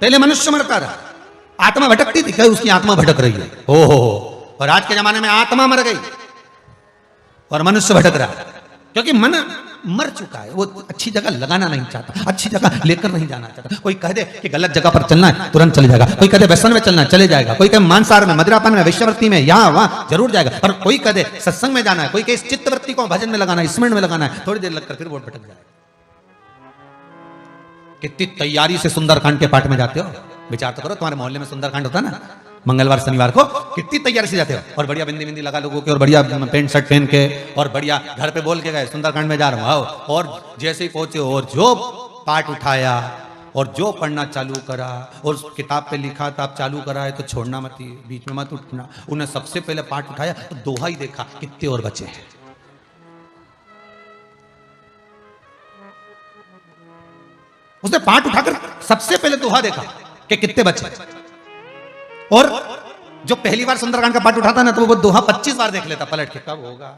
पहले मनुष्य मरता रहा, आत्मा भटकती थी, क्या उसकी आत्मा भटक रही है? हो। और आज के जमाने में आत्मा मर गई और मनुष्य भटक रहा, क्योंकि मन मर चुका है, वो अच्छी जगह लगाना नहीं चाहता, अच्छी जगह लेकर नहीं जाना चाहता। कोई कह दे कि गलत जगह पर चलना है, तुरंत चले जाएगा। कोई कह दे व्यसन में चलना है, चले जाएगा। कोई कहे मांसाहार में, मदिरापान में, वैश्यवृत्ति में, यहाँ वहां जरूर जाएगा। पर कोई कह दे सत्संग में जाना है, कोई कहे इस चित्तवृत्ति को भजन में लगाना है, स्मरण में लगाना है, थोड़ी देर लगकर फिर वो भटक जाएगा। कितनी तैयारी से सुंदरकांड के पाठ में जाते हो, विचार तो करो। तुम्हारे मोहल्ले में सुंदरकांड होता है ना मंगलवार शनिवार को, कितनी तैयारी से जाते हो, और बढ़िया बिंदी बिंदी लगा लोगों के, और बढ़िया पेंट शर्ट पहन के, और बढ़िया घर पे बोल के गए सुंदरकांड में जा रहा हूं, और जैसे ही पहुंचे और जो पाठ उठाया और जो पढ़ना चालू करा, और उस किताब पे लिखा था आप चालू करा है तो छोड़ना मत, बीच में मत उठना। उन्हें सबसे पहले पाठ उठाया तो दोहा ही देखा, कितने और बचे हैं। उसने पाठ उठाकर सबसे पहले दोहा देखा कि कितने बचे, और जो पहली बार सुंदरकांड का पाठ उठाता ना तो वो दोहा 25 बार देख लेता पलट के, कब होगा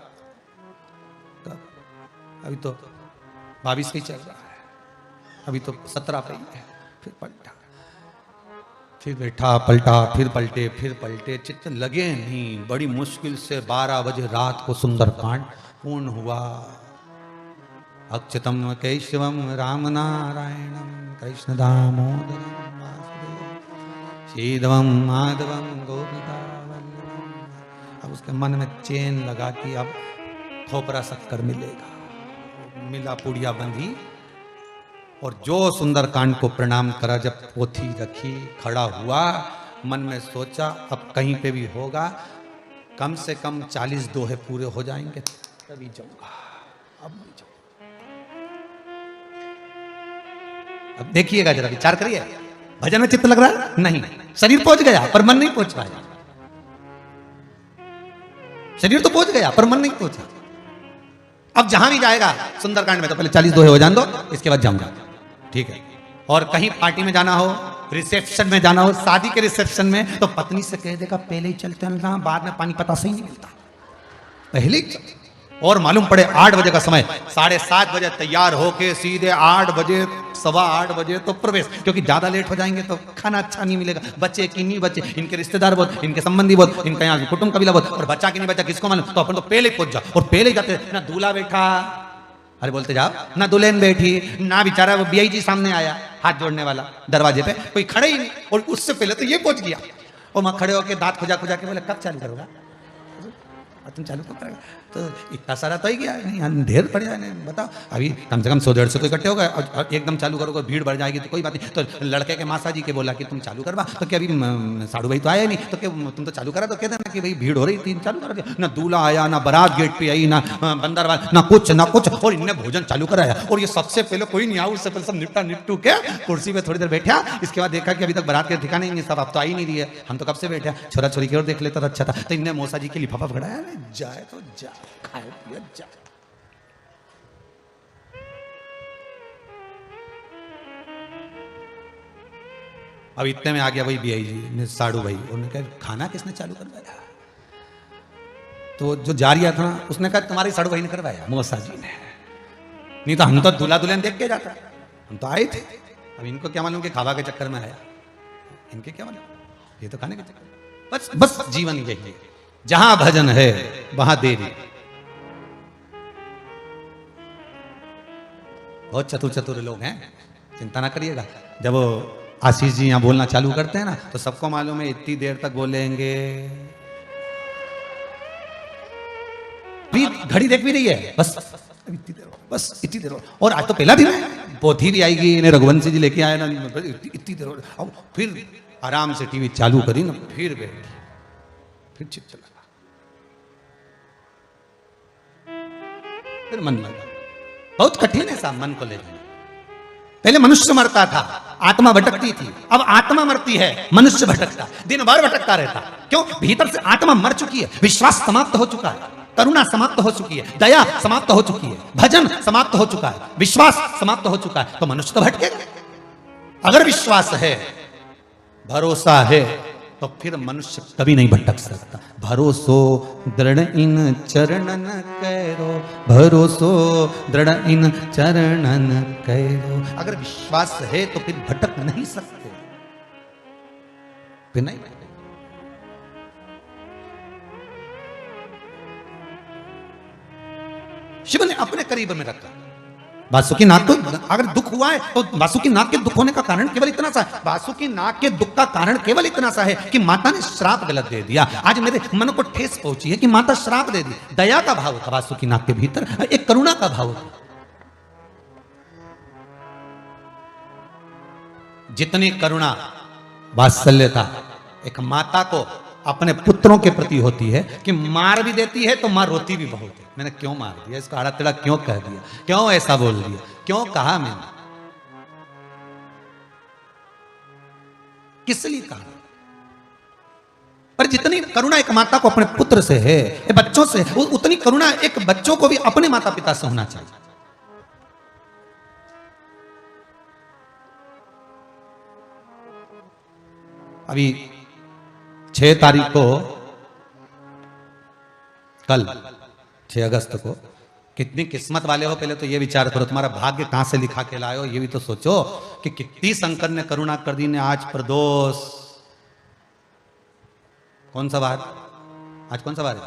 तब। अभी तो 22 ही चल रहा है, अभी तो 17 पे ही है। फिर पलटा, फिर बैठा, पलटा, फिर पलटे, फिर पलटे, चित्त लगे नहीं। बड़ी मुश्किल से 12 बजे रात को सुंदरकांड पूर्ण हुआ। अच्युतम केशवम राम नारायणम कृष्ण दामोदरम वासुदेव श्रीधवम माधवम गोपिका वल्लभम। अब उसके मन में चेन लगा कि अब खोपरा शक्कर मिलेगा। मिला, पुड़िया बंधी और जो सुंदरकांड को प्रणाम करा, जब पोथी रखी, खड़ा हुआ, मन में सोचा अब कहीं पे भी होगा, कम से कम 40 दोहे पूरे हो जाएंगे तभी जाऊंगा, अब नहीं जाऊंगा। अब देखिएगा, जरा विचार करिए, भजन में चित्त लग रहा है? नहीं। शरीर पहुंच गया पर मन नहीं पहुंच पाया। शरीर तो पहुंच गया पर मन नहीं पहुंचा। अब जहां भी जाएगा सुंदरकांड में तो पहले 40 दोहे हो जान दो, इसके बाद जाऊंगा, ठीक है। और कहीं पार्टी में जाना हो, रिसेप्शन में जाना हो, शादी के रिसेप्शन में, तो पत्नी से कह देगा पहले ही चलते हैं, बाद में पानी पता सही नहीं मिलता, पहले ही। और मालूम पड़े 8 बजे का समय, 7:30 बजे तैयार होके सीधे 8 बजे, 8:15 बजे तो प्रवेश, क्योंकि ज्यादा लेट हो जाएंगे तो खाना अच्छा नहीं मिलेगा। बच्चे कि नहीं बच्चे, इनके रिश्तेदार बहुत, इनके संबंधी बहुत, इनका यहाँ कुटुंब कबीला बहुत, और बच्चा कि नहीं बच्चा किसको मालूम, तो अपन तो पहले ही पहुंच जाओ। और पहले ही जाते ना दूल्हा बैठा, अरे बोलते जाओ, ना दुल्हन बैठी, ना बेचारा वो बीआई जी सामने आया हाथ जोड़ने वाला दरवाजे पे, कोई खड़े ही नहीं, और उससे पहले तो ये पहुंच गया। और वहां खड़े होकर दांत खुजा खुजा के बोले कब चालू करोगा, तुम चालू कब करेगा, तो इतना सारा तो ही गया नहीं, ढेर पड़ जाए, नहीं बताओ, अभी कम से कम 100-150 तो इकट्ठे हो गए, और एकदम चालू करोगे भीड़ बढ़ जाएगी तो कोई बात नहीं। तो लड़के के मासा जी के बोला कि तुम चालू करवा, तो क्या अभी साड़ू भाई तो आया नहीं, तो क्या तुम तो चालू करा, तो कहते ना कि भाई भीड़ हो रही थी चालू करा दिया। ना दूल्हा आया, ना बारात गेट पे आई, ना बंदरवाल, ना कुछ, और इनने भोजन चालू कराया। और ये सबसे पहले कोई नहीं आया, उससे पहले सब निपटू के कुर्सी पे थोड़ी देर बैठा। इसके बाद देखा कि अभी तक बारात के ठिकाने नहीं, सब अब तो आ ही नहीं रही है, हम तो कब से बैठे, छोरा छोरी की ओर देख लेता तो अच्छा था। तो इनने मौसा जी के लिफाफा पकड़ाया, जाए तो जा, खाए पिए जा। अब इतने में आ गया वही बीआई जी ने, साड़ू भाई, उन्होंने कहा खाना किसने चालू करवाया, तो जो जा रहा था उसने कहा तुम्हारी साड़ू भाई ने करवाया, मौसा जी ने, नहीं तो हम तो दूल्हा दुल्हन देख के जाता, हम तो आए थे। अब इनको क्या मालूम कि खावा के चक्कर में आया, इनके क्या मालूम, ये तो खाने के चक्कर में। बस बस जीवन यही है, जहां भजन है वहां देरी। बहुत चतुर चतुर लोग हैं, चिंता ना करिएगा। जब आशीष जी यहाँ बोलना चालू करते हैं ना, तो सबको मालूम है इतनी देर तक बोलेंगे, घड़ी देख भी रही है, बस इतनी देर, बस इतनी देर। और आज तो पहला दिन है, पोथी भी आएगी, इन्हें रघुवंशी जी लेके आए ना, इतनी देर। अब फिर आराम से टीवी चालू करी ना, फिर बैठ, फिर चिप चला, फिर मन लगा। बहुत कठिन है साहब मन को ले जाना। पहले मनुष्य मरता था, आत्मा भटकती थी, अब आत्मा मरती है, मनुष्य भटकता, दिन भर भटकता रहता। क्यों? भीतर से आत्मा मर चुकी है, विश्वास समाप्त हो चुका है, करुणा समाप्त हो चुकी है, दया समाप्त हो चुकी है, भजन समाप्त हो चुका है, विश्वास समाप्त हो चुका है, तो मनुष्य तो भटकेगा। अगर विश्वास है, भरोसा है, तो फिर मनुष्य कभी नहीं भटक सकता। भरोसो दृढ़ इन चरणन कैरो, भरोसो दृढ़ इन चरणन कैरो। अगर विश्वास है तो फिर भटक नहीं सकते, फिर नहीं। शिव ने अपने करीब में रखा। वासुकी नाग को अगर दुख हुआ है तो वासुकी नाग के दुख होने का कारण केवल इतना सा है, वासुकी नाग के दुख का कारण केवल इतना सा है कि माता ने श्राप गलत दे दिया। आज मेरे मन को ठेस पहुंची है कि माता श्राप दे दी। दया का भाव था वासुकी नाग के भीतर, एक करुणा का भाव था। जितनी करुणा वात्सल्यता एक माता को अपने पुत्रों के प्रति होती है कि मार भी देती है तो मां रोती भी बहुत है, मैंने क्यों मार दिया इसको, आड़ा टेढ़ा क्यों कह दिया, क्यों ऐसा बोल दिया, क्यों कहा मैंने, किस लिए कहा। पर जितनी करुणा एक माता को अपने पुत्र से है, बच्चों से, उतनी करुणा एक बच्चों को भी अपने माता पिता से होना चाहिए। अभी 6 तारीख को, कल 6 अगस्त को, कितनी किस्मत वाले हो पहले तो ये विचार करो, तुम्हारा भाग्य कहां से लिखा के लाए हो, ये भी तो सोचो कि कितनी शंकर ने करुणा कर दी ने। आज प्रदोष, कौन सा वार, आज कौन सा वार है,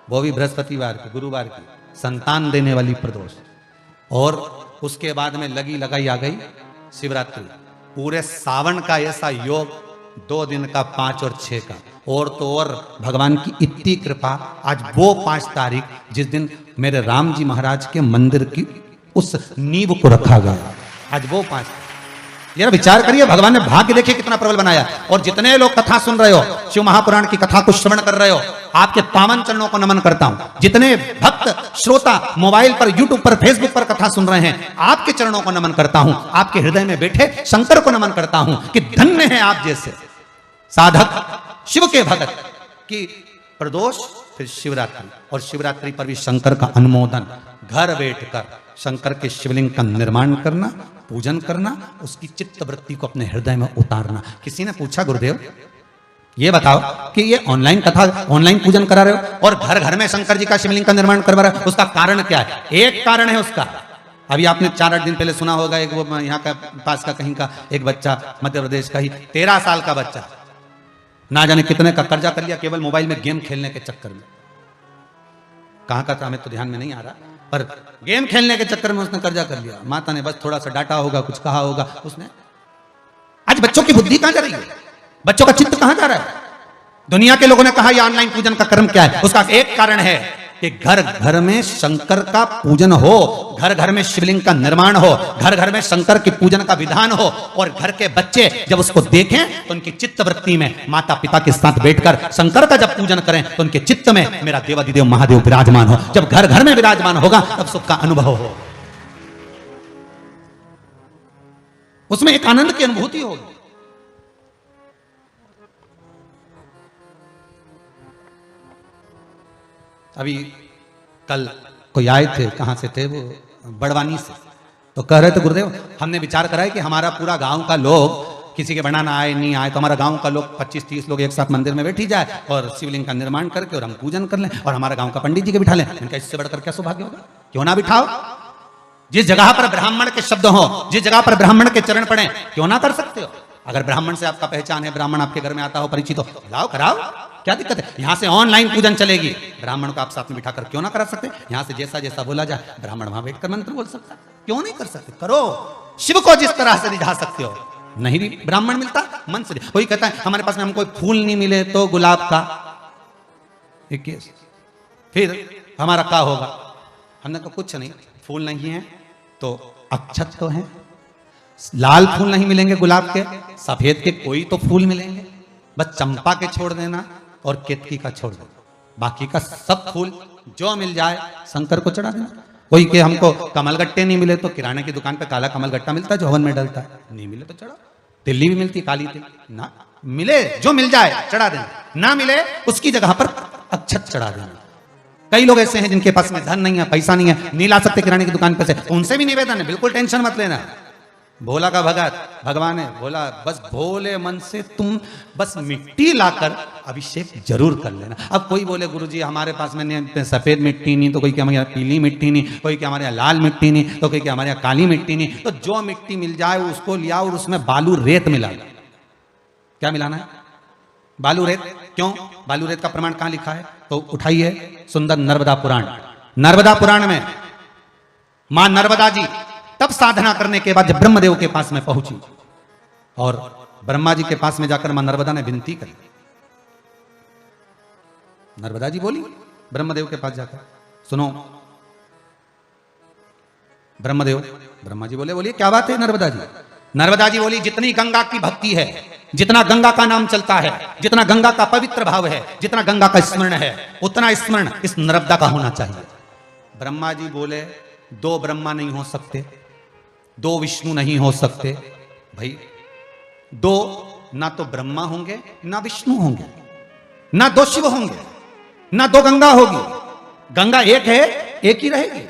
वो भी बृहस्पतिवार की, गुरुवार की, संतान देने वाली प्रदोष। और उसके बाद में लगी लगाई आ गई शिवरात्रि। पूरे सावन का ऐसा योग, 2 दिन का, 5 और 6 का, और तो और भगवान की इतनी कृपा। आज वो 5 तारीख जिस दिन मेरे राम जी महाराज के मंदिर की उस नींव को रखा गया, आज वो 5। जरा विचार करिए, भगवान ने भाग्य देखिए कितना प्रबल बनाया। और जितने लोग कथा सुन रहे हो, शिव महापुराण की कथा को श्रवण कर रहे हो, आपके पावन चरणों को नमन करता हूं। जितने भक्त श्रोता मोबाइल पर, यूट्यूब पर, फेसबुक पर कथा सुन रहे हैं, आपके चरणों को नमन करता हूं। आपके हृदय में बैठे शंकर को नमन करता हूं कि धन्य है आप जैसे साधक, शिव के भगत की प्रदोष, फिर शिवरात्रि, और शिवरात्रि पर भी शंकर का अनुमोदन, घर बैठकर शंकर के शिवलिंग का निर्माण करना, पूजन करना, उसकी चित्त वृत्ति को अपने हृदय में उतारना। किसी ने पूछा, गुरुदेव ये बताओ कि ये ऑनलाइन कथा, ऑनलाइन पूजन करा रहे हो और घर घर में शंकर जी का शिवलिंग का निर्माण करवा रहे हो, उसका कारण क्या है? एक कारण है उसका, अभी आपने 4-8 दिन पहले सुना होगा, एक वो यहाँ का पास का कहीं का एक बच्चा, मध्य प्रदेश का ही 13 साल का बच्चा, ना जाने कितने का कर्जा कर लिया केवल मोबाइल में गेम खेलने के चक्कर में। कहां का था हमें तो ध्यान में नहीं आ रहा, पर गेम खेलने के चक्कर में उसने कर्जा कर लिया। माता ने बस थोड़ा सा डांटा होगा, कुछ कहा होगा उसने। आज बच्चों की बुद्धि कहां जा रही है? बच्चों का चित्त कहां जा रहा है? दुनिया के लोगों ने कहा यह ऑनलाइन पूजन का कर्म क्या है? उसका एक कारण है कि घर घर में शंकर का पूजन हो, घर घर में शिवलिंग का निर्माण हो, घर घर में शंकर की पूजन का विधान हो, और घर के बच्चे जब उसको देखें तो उनकी चित्त वृत्ति में माता पिता के साथ बैठकर शंकर का जब पूजन करें तो उनके चित्त में मेरा देवादिदेव महादेव विराजमान हो। जब घर घर में विराजमान होगा तब सुख का अनुभव हो, उसमें एक आनंद की अनुभूति होगी। अभी कल कोई आए थे, कहां से थे वो, बड़वानी से, तो कह रहे थे गुरुदेव हमने विचार करा है कि हमारा पूरा गांव का लोग, किसी के बनाना आए नहीं आए, तो हमारा गांव का लोग 25-30 लोग एक साथ मंदिर में बैठी जाए और शिवलिंग का निर्माण करके और हम पूजन कर लें और हमारा गांव का पंडित जी के बिठा लें। इनका इससे बढ़कर क्या सौभाग्य होगा? क्यों ना बिठाओ। जिस जगह पर ब्राह्मण के शब्द हो, जिस जगह पर ब्राह्मण के चरण पड़े, क्यों ना कर सकते हो? अगर ब्राह्मण से आपका पहचान है, ब्राह्मण आपके घर में आता हो, परिचित हो, लाओ कराओ, क्या दिक्कत है? यहां से ऑनलाइन पूजन चलेगी, ब्राह्मण को आप साथ में बिठाकर क्यों ना करा सकते? यहां से जैसा जैसा बोला जाए, ब्राह्मण वहां बैठकर मंत्र बोल सकता है, क्यों नहीं कर सकते? करो। शिव को जिस तरह से रिझा सकते हो, नहीं भी ब्राह्मण मिलता मन से। कोई कहता है हमारे पास में हमको फूल नहीं मिले तो गुलाब का एक केस, फिर हमारा क्या होगा? हमने कहा कुछ नहीं, फूल नहीं है तो अक्षत तो है, लाल फूल नहीं मिलेंगे गुलाब के, सफेद के कोई तो फूल मिलेंगे, बस चंपा के छोड़ देना और केतकी का छोड़ देना, बाकी का सब फूल जो मिल जाए शंकर को चढ़ा देना। कोई के हमको कमलगट्टे नहीं मिले तो किराने की दुकान पे काला कमलगट्टा मिलता है जो हवन में डलता है, नहीं मिले तो चढ़ा। तिल्ली भी मिलती, काली तिल्ली, ना मिले जो मिल जाए चढ़ा देना, ना मिले उसकी जगह पर अक्षत चढ़ा देना। कई लोग ऐसे हैं जिनके पास में धन नहीं है, पैसा नहीं है, नहीं ला सकते किराने की दुकान पे से, उनसे भी निवेदन है, बिल्कुल टेंशन मत लेना। भोला का भगत भगवान है, भोला बस भोले मन से तुम बस मिट्टी लाकर अभिषेक जरूर कर लेना। अब कोई बोले गुरुजी हमारे पास में सफेद मिट्टी नहीं, तो कोई क्या हमारे यहाँ पीली मिट्टी नहीं, कोई क्या हमारे यहाँ लाल मिट्टी नहीं, तो कोई क्या हमारे यहाँ काली मिट्टी नहीं, तो जो मिट्टी मिल जाए उसको लिया और उसमें बालू रेत मिला। क्या मिलाना है? बालू रेत। क्यों? बालू रेत का प्रमाण कहां लिखा है? तो उठाइए सुंदर नर्मदा पुराण। नर्मदा पुराण में मां नर्मदा जी तब साधना करने के बाद जब ब्रह्मदेव के पास में पहुंची और ब्रह्मा जी के पास में जाकर मां नर्मदा ने विनती करी, नर्मदा जी बोली ब्रह्मदेव के पास जाकर, सुनो ब्रह्मदेव, ब्रह्मा जी बोले बोलिए क्या बात है नर्मदा जी? नर्मदा जी बोली जितनी गंगा की भक्ति है, जितना गंगा का नाम चलता है, जितना गंगा का पवित्र भाव है, जितना गंगा का स्मरण है, उतना स्मरण इस नर्मदा का होना चाहिए। ब्रह्मा जी बोले दो ब्रह्मा नहीं हो सकते, दो विष्णु नहीं हो सकते भाई, दो ना तो ब्रह्मा होंगे ना विष्णु होंगे, ना दो शिव होंगे, ना दो गंगा होगी। गंगा एक है, एक ही रहेगी।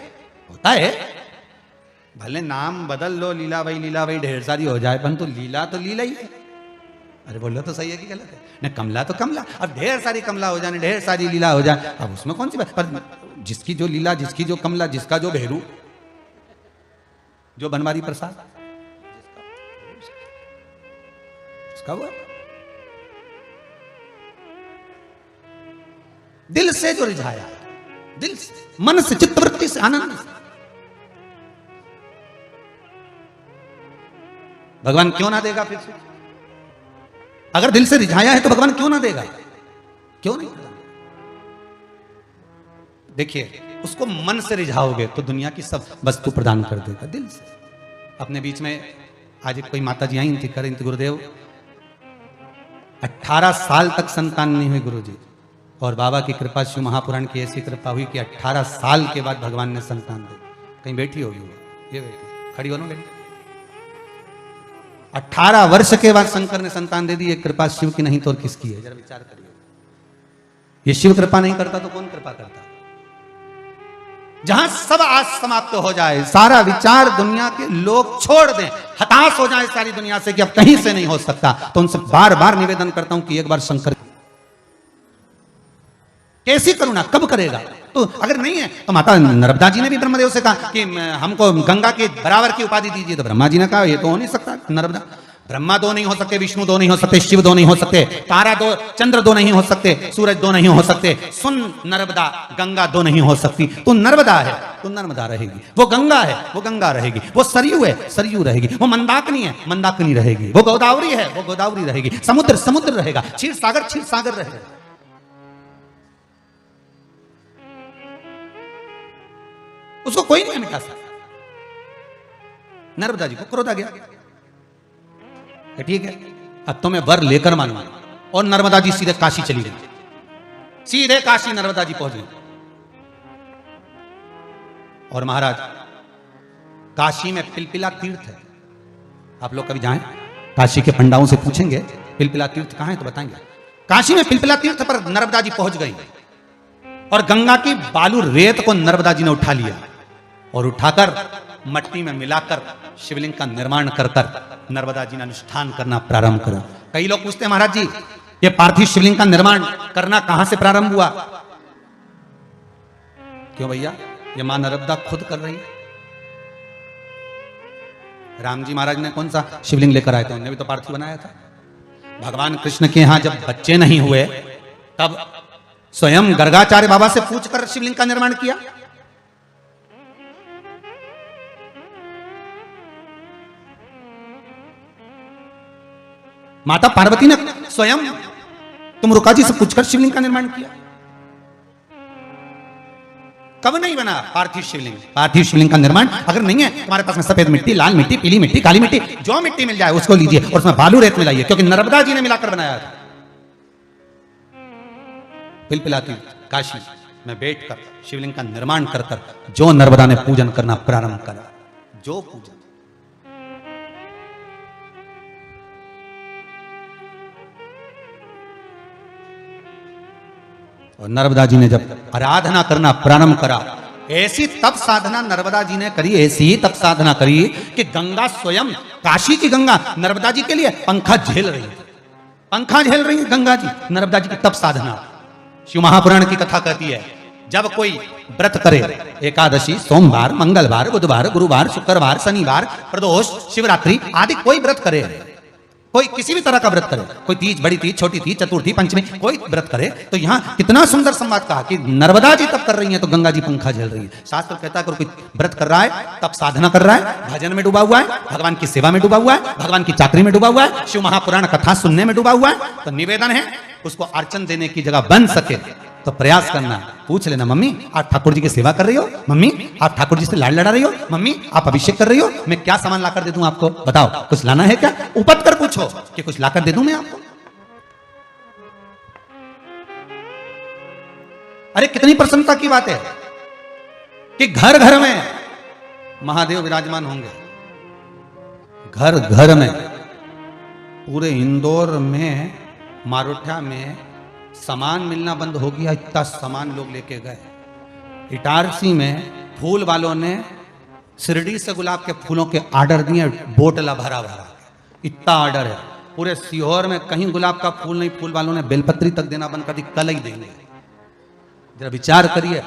होता है भले नाम बदल लो, लीला वही ढेर सारी हो जाए, परंतु लीला तो लीला ही है। अरे बोलो तो सही है कि गलत है? न कमला तो कमला, अब ढेर सारी कमला हो जाए, ढेर सारी लीला हो जाए, अब उसमें कौन सी बात? पर जिसकी जो लीला, जिसकी जो कमला, जिसका जो भेरू, जो बनवारी प्रसाद, इसका वो दिल से जो रिझाया, दिल से, मन से, चित्तवृत्ति से, आनंद से। भगवान क्यों ना देगा फिर से? अगर दिल से रिझाया है तो भगवान क्यों ना देगा? क्यों नहीं? देखिए, उसको मन से रिझाओगे तो दुनिया की सब वस्तु प्रदान कर देगा दिल से। अपने बीच में आज एक कोई माता जी आई थी, कर थी गुरुदेव 18 साल तक संतान नहीं हुई गुरुजी, और बाबा की कृपा शिव महापुराण की ऐसी कृपा हुई कि 18 साल के बाद भगवान ने संतान दी। कहीं बैठी होगी वो, ये बैठी, खड़ी हो ना बेटी। 18 वर्ष के बाद शंकर ने संतान दे दी। ये कृपा शिव की नहीं तो और किसकी है? जरा विचार करिए। ये शिव कृपा नहीं करता तो कौन कृपा करता? जहां सब आस समाप्त हो जाए, सारा विचार दुनिया के लोग छोड़ दें, हताश हो जाए सारी दुनिया से कि अब कहीं से नहीं हो सकता, तो उनसे बार बार निवेदन करता हूं कि एक बार शंकर कैसी करुणा कब करेगा? तो अगर नहीं है तो माता नर्मदा जी ने भी ब्रह्मदेव से कहा कि हमको गंगा के बराबर की उपाधि दीजिए, तो ब्रह्मा जी ने कहा ये तो हो नहीं सकता। नर्मदा, ब्रह्मा दो नहीं हो सकते, विष्णु दो नहीं हो सकते, शिव दो नहीं हो सकते, तारा दो, चंद्र दो नहीं हो सकते, सूरज दो नहीं हो सकते, सुन नर्मदा, गंगा दो नहीं हो सकती। तो नर्मदा है तो नर्मदा रहेगी, वो गंगा है वो गंगा रहेगी, वो सरयू है सरयू रहेगी, वो मंदाकिनी है मंदाकिनी रहेगी, वो गोदावरी है वो गोदावरी रहेगी, समुद्र समुद्र रहेगा, क्षीर सागर रहेगा। उसको कोई नहीं मिटा सकता। नर्मदा जी को क्रोध आ गया, ठीक है अब तो मैं वर लेकर मानूंगा, और नर्मदा जी सीधे काशी चली गई। सीधे काशी नर्मदा जी पहुंच गई। और महाराज, काशी में पिलपिला तीर्थ है, आप लोग कभी जाएं, काशी के पंडाओं से पूछेंगे पिलपिला तीर्थ कहां है तो बताएंगे। काशी में पिलपिला तीर्थ पर नर्मदा जी पहुंच गई, और गंगा की बालू रेत को नर्मदा जी ने उठा लिया और उठाकर मट्टी में मिलाकर शिवलिंग का निर्माण कर नर्मदा जी ने अनुष्ठान करना प्रारंभ करा। कई लोग पूछते हैं महाराज जी ये पार्थिव शिवलिंग का निर्माण करना कहां से प्रारंभ हुआ? क्यों भैया, ये मां नर्मदा खुद कर रही है। राम जी महाराज ने कौन सा शिवलिंग लेकर आए थे? उन्होंने भी तो पार्थिव बनाया था। भगवान कृष्ण के यहां जब बच्चे नहीं हुए तब स्वयं गर्गाचार्य बाबा से पूछकर शिवलिंग का निर्माण किया। माता पार्वती ने स्वयं तुमरुका जी से पूछकर शिवलिंग का निर्माण किया। कब नहीं बना पार्थिव शिवलिंग? पार्थिव शिवलिंग का निर्माण अगर नहीं है तुम्हारे पास में सफेद मिट्टी, लाल मिट्टी, पीली मिट्टी, काली मिट्टी, जो मिट्टी मिल जाए उसको लीजिए और उसमें बालू रेत मिलाइए, क्योंकि नर्मदा जी ने मिलाकर बनाया था। पिलपिलाती काशी में बैठकर शिवलिंग का निर्माण कर जो नर्मदा ने पूजन करना प्रारंभ करा, जो पूजन। और नर्मदा जी ने जब आराधना करना प्रारंभ करा, ऐसी तप साधना नर्मदा जी ने करी, ऐसी ही तप साधना करी कि गंगा स्वयं, काशी की गंगा नर्मदा जी के लिए पंखा झेल रही है। पंखा झेल रही है गंगा जी, नर्मदा जी की तप साधना। शिव महापुराण की कथा कहती है जब कोई व्रत करे, एकादशी, सोमवार, मंगलवार, बुधवार, गुरुवार, शुक्रवार, शनिवार, प्रदोष, शिवरात्रि आदि कोई व्रत करे, कोई किसी भी तरह का व्रत करे, कोई तीज, बड़ी तीज, छोटी तीज, चतुर्थी, पंचमी, कोई व्रत करे, तो यहाँ कितना सुंदर संवाद कहा कि नर्मदा जी तप कर रही हैं तो गंगा जी पंखा झेल रही है। शास्त्र कहता है कोई व्रत कर रहा है, तप साधना कर रहा है, भजन में डूबा हुआ है, भगवान की सेवा में डूबा हुआ है, भगवान की चाकरी में डूबा हुआ है, शिव महापुराण कथा सुनने में डूबा हुआ है, तो निवेदन है उसको अर्चन देने की जगह बन सके तो प्रयास करना। पूछ लेना, मम्मी आप ठाकुर जी की सेवा कर रही हो? मम्मी आप ठाकुर जी से लाड़ लड़ा रही हो? मम्मी आप अभिषेक कर रही हो? मैं क्या सामान लाकर दे दूं आपको? बताओ, कुछ लाना है क्या? उपत कर पूछो कि कुछ लाकर दे दूं मैं आपको। अरे कितनी प्रसन्नता की बात है कि घर घर में महादेव विराजमान होंगे, घर घर में। पूरे इंदौर में, मारोठा में सामान मिलना बंद हो गया, इतना सामान लोग लेके गए। इटारसी में फूल वालों ने शिरडी से गुलाब के फूलों के ऑर्डर दिए, बोतला भरा भरा, इतना ऑर्डर है। पूरे सीहोर में कहीं गुलाब का फूल नहीं, फूल वालों ने बेलपत्री तक देना बंद कर दी, कल ही देंगे। जरा विचार करिए।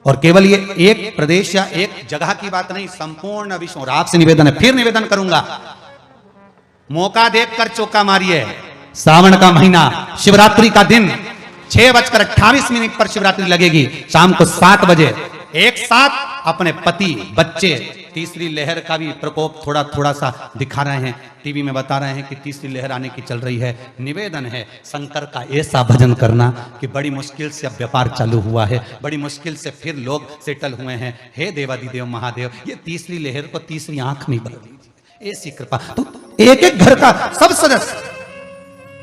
और केवल ये एक प्रदेश या एक जगह की बात नहीं, संपूर्ण विश्व। और आपसे निवेदन है, फिर निवेदन करूंगा, मौका देखकर चौका मारिए। सावन का महीना, शिवरात्रि का दिन, 6:28 पर शिवरात्रि लगेगी। शाम को 7 बजे एक साथ अपने पति, बच्चे, तीसरी लहर का भी प्रकोप थोड़ा थोड़ा सा दिखा रहे हैं, टीवी में बता रहे हैं कि तीसरी लहर आने की चल रही है। निवेदन है शंकर का ऐसा भजन करना कि बड़ी मुश्किल से अब व्यापार चालू हुआ है, बड़ी मुश्किल से फिर लोग सेटल हुए हैं। हे देवादिदेव महादेव, ये तीसरी लहर को तीसरी आंख में बदल दीजिए, ऐसी कृपा। तो एक एक घर का सब सदस्य,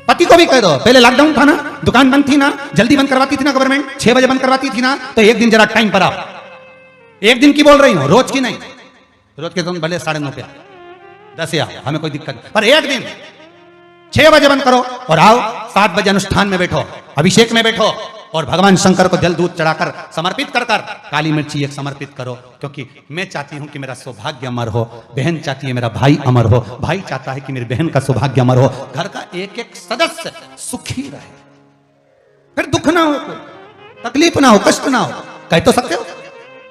पति को भी कह दो, पहले लॉकडाउन था ना, दुकान बंद थी ना, जल्दी बंद करवाती थी ना गवर्नमेंट, 6 बजे बंद करवाती थी ना, तो एक दिन जरा टाइम पर आओ। एक दिन की बोल रही हूं, रोज की नहीं। रोज के तुम भले 9:30 पे 10 आओ, हमें कोई दिक्कत नहीं, पर एक दिन 6 बजे बंद करो और आओ 7 बजे अनुष्ठान में बैठो, अभिषेक में बैठो और भगवान शंकर को जल दूध चढ़ाकर समर्पित कर कर काली मिर्ची एक समर्पित करो। क्योंकि मैं चाहती हूं कि मेरा सौभाग्य अमर हो, बहन चाहती है मेरा भाई अमर हो, भाई चाहता है कि मेरी बहन का सौभाग्य अमर हो, घर का एक एक सदस्य सुखी रहे, फिर दुख ना हो, तकलीफ ना हो, कष्ट ना हो। कह तो सकते हो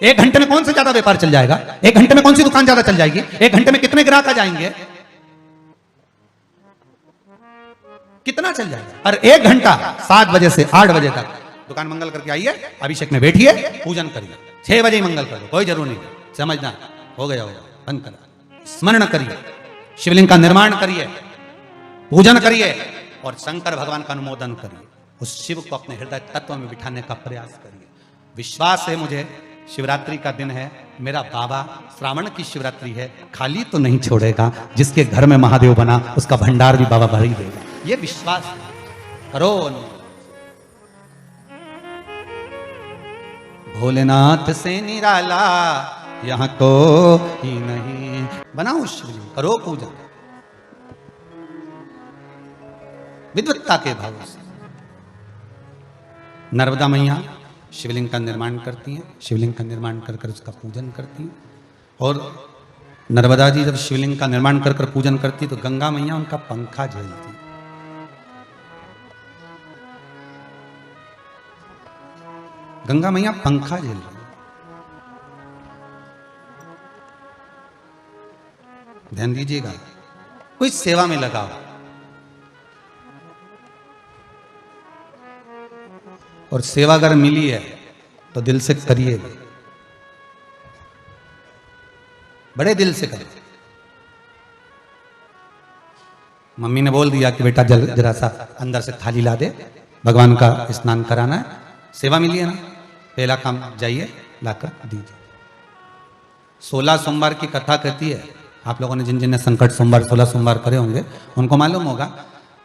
1 घंटे में कौन से ज्यादा व्यापार चल जाएगा, 1 घंटे में कौन सी दुकान ज्यादा चल जाएगी, 1 घंटे में कितने ग्राहक आ जाएंगे, कितना चल जाएगा। और 1 घंटा 7 बजे से 8 बजे तक दुकान मंगल करके आइए, अभिषेक में बैठिए, पूजन करिए। 6 बजे ही मंगल करो, कोई जरूर नहीं, समझना हो गया होगा, बंद करा। स्मरण करिए, शिवलिंग का निर्माण करिए, पूजन करिए और शंकर भगवान का अनुमोदन करिए। उस शिव को अपने हृदय तत्व में बिठाने का प्रयास करिए। विश्वास है मुझे, शिवरात्रि का दिन है, मेरा बाबा श्रावण की शिवरात्रि है, खाली तो नहीं छोड़ेगा। जिसके घर में महादेव बना उसका भंडार भी बाबा भर ही देगा, ये विश्वास करो। भोलेनाथ से निराला यहां को ही नहीं, बनाओ शिवलिंग, करो पूजा विद्वत्ता के भाव से। नर्मदा मैया शिवलिंग का निर्माण करती हैं, शिवलिंग का निर्माण कर कर उसका पूजन करती हैं। और नर्मदा जी जब शिवलिंग का निर्माण कर कर पूजन करती तो गंगा मैया उनका पंखा झेलती। गंगा मैया पंखा झेल रही, ध्यान दीजिएगा, कोई सेवा में लगाओ और सेवा अगर मिली है तो दिल से करिए, बड़े दिल से करिए। मम्मी ने बोल दिया कि बेटा जरा सा अंदर से थाली ला दे, भगवान का स्नान कराना है, सेवा मिली है ना, पहला काम जाइए लाकर दीजिए। 16 सोमवार की कथा कहती है, आप लोगों ने जिन जिन ने संकट सोमवार 16 सोमवार करे होंगे उनको मालूम होगा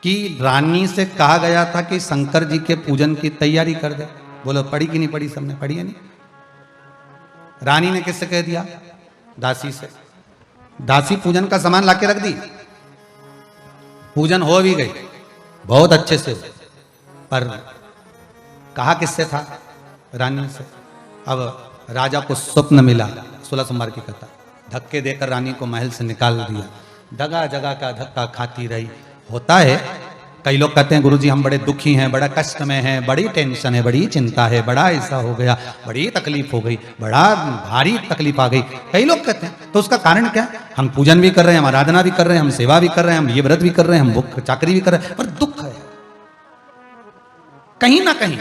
कि रानी से कहा गया था कि शंकर जी के पूजन की तैयारी कर दे। बोलो पढ़ी कि नहीं पढ़ी, सबने पढ़ी है नहीं। रानी ने किससे कह दिया, दासी से। दासी पूजन का सामान लाके रख दी, पूजन हो भी गई बहुत अच्छे से, पर कहा किससे था, रानी से। अब राजा को स्वप्न मिला, 16 सोमवार की कथा, धक्के देकर रानी को महल से निकाल दिया, जगह जगह का धक्का खाती रही। होता है, कई लोग कहते हैं गुरुजी हम बड़े दुखी हैं, बड़ा कष्ट में हैं, बड़ी टेंशन है, बड़ी चिंता है, बड़ा ऐसा हो गया, बड़ी तकलीफ हो गई, बड़ा भारी तकलीफ आ गई, कई लोग कहते हैं। तो उसका कारण क्या है, हम पूजन भी कर रहे हैं, हम आराधना भी कर रहे हैं, हम सेवा भी कर रहे हैं, हम ये व्रत भी कर रहे हैं, हम भूख चाकरी भी कर रहे हैं, पर दुख है, कहीं ना कहीं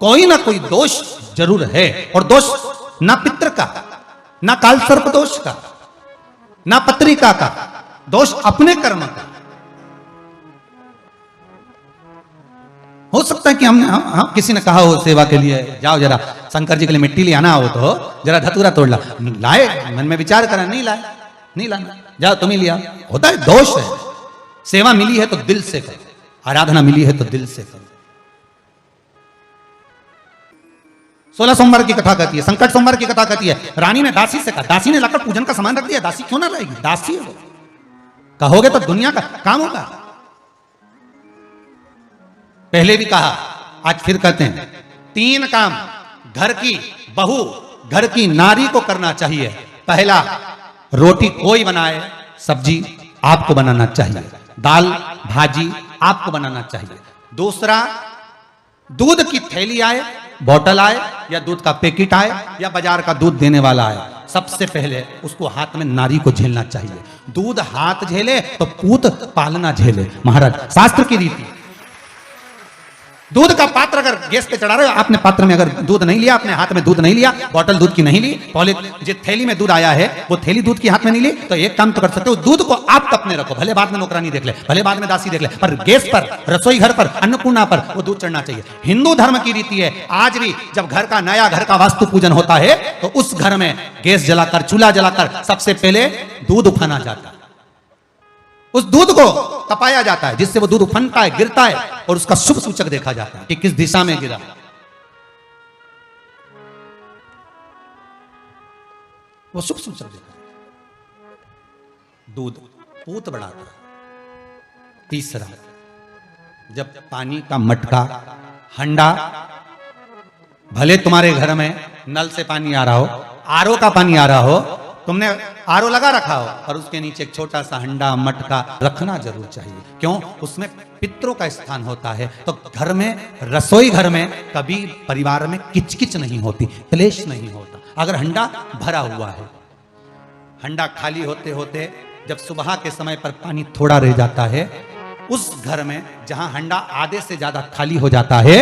कोई ना कोई दोष जरूर है। और दोष ना पितृ का, ना काल सर्प दोष का, ना पत्रिका का, दोष अपने कर्म का। हो सकता है कि हम किसी ने कहा हो सेवा के लिए जाओ जरा शंकर जी के लिए मिट्टी ले आना हो तो जरा धतूरा तोड़ ला, लाए, मन में विचार करा, नहीं लाए, नहीं लाना, जाओ तुम ही लिया। होता है, दोष है। सेवा मिली है तो दिल से करो, आराधना मिली है तो दिल से करो। 16 सोमवार की कथा कहती है, संकट सोमवार की कथा कहती है, रानी ने दासी से कहा, दासी ने लाकर पूजन का सामान रख दिया, दासी क्यों ना लाएगी, दासी हो, कहोगे तो दुनिया का काम होगा। पहले भी कहा, आज फिर कहते हैं, 3 काम घर की बहू, घर की नारी को करना चाहिए। पहला, रोटी कोई बनाए, सब्जी आपको बनाना चाहिए, दाल भाजी आपको बनाना चाहिए। दूसरा, दूध की थैली आए, बोतल आए, या दूध का पैकेट आए, या बाजार का दूध देने वाला आए, सबसे पहले उसको हाथ में नारी को झेलना चाहिए। दूध हाथ झेले तो पूत पालना झेले, महाराज शास्त्र की रीति। दूध का पात्र अगर गैस पे चढ़ा रहे हो, आपने पात्र में अगर दूध नहीं लिया, अपने हाथ में दूध नहीं लिया, बॉटल दूध की नहीं ली, जो थैली में दूध आया है वो थैली दूध की हाथ में नहीं ली, तो एक काम तो कर सकते हो, दूध को आप तप में रखो, भले बाद में नौकरानी देख ले, भले बाद में दासी देख ले, पर गैस पर, रसोई घर पर, अन्नपूर्णा पर वो दूध चढ़ना चाहिए। हिंदू धर्म की रीति है, आज भी जब घर का नया घर का वास्तु पूजन होता है तो उस घर में गैस जलाकर, चूल्हा जलाकर सबसे पहले दूध उफाना जाता है, उस दूध को तपाया जाता है, जिससे वो दूध उफनता है, गिरता है, और उसका शुभ सूचक देखा जाता है कि किस दिशा में गिरा। वो शुभ सूचक देखा, दूध पूत बढ़ाता है। तीसरा, जब पानी का मटका, हंडा, भले तुम्हारे घर में नल से पानी आ रहा हो, आरओ का पानी आ रहा हो, तुमने आरओ लगा रखा हो, और उसके नीचे एक छोटा सा हंडा, मटका रखना जरूर चाहिए। क्यों? उसमें पितरों का स्थान होता है, तो घर में, रसोई घर में कभी परिवार में किचकिच नहीं होती, क्लेश नहीं होता। अगर हंडा भरा हुआ है, हंडा खाली होते होते जब सुबह के समय पर पानी थोड़ा रह जाता है, उस घर में जहां हंडा आधे से ज्यादा खाली हो जाता है,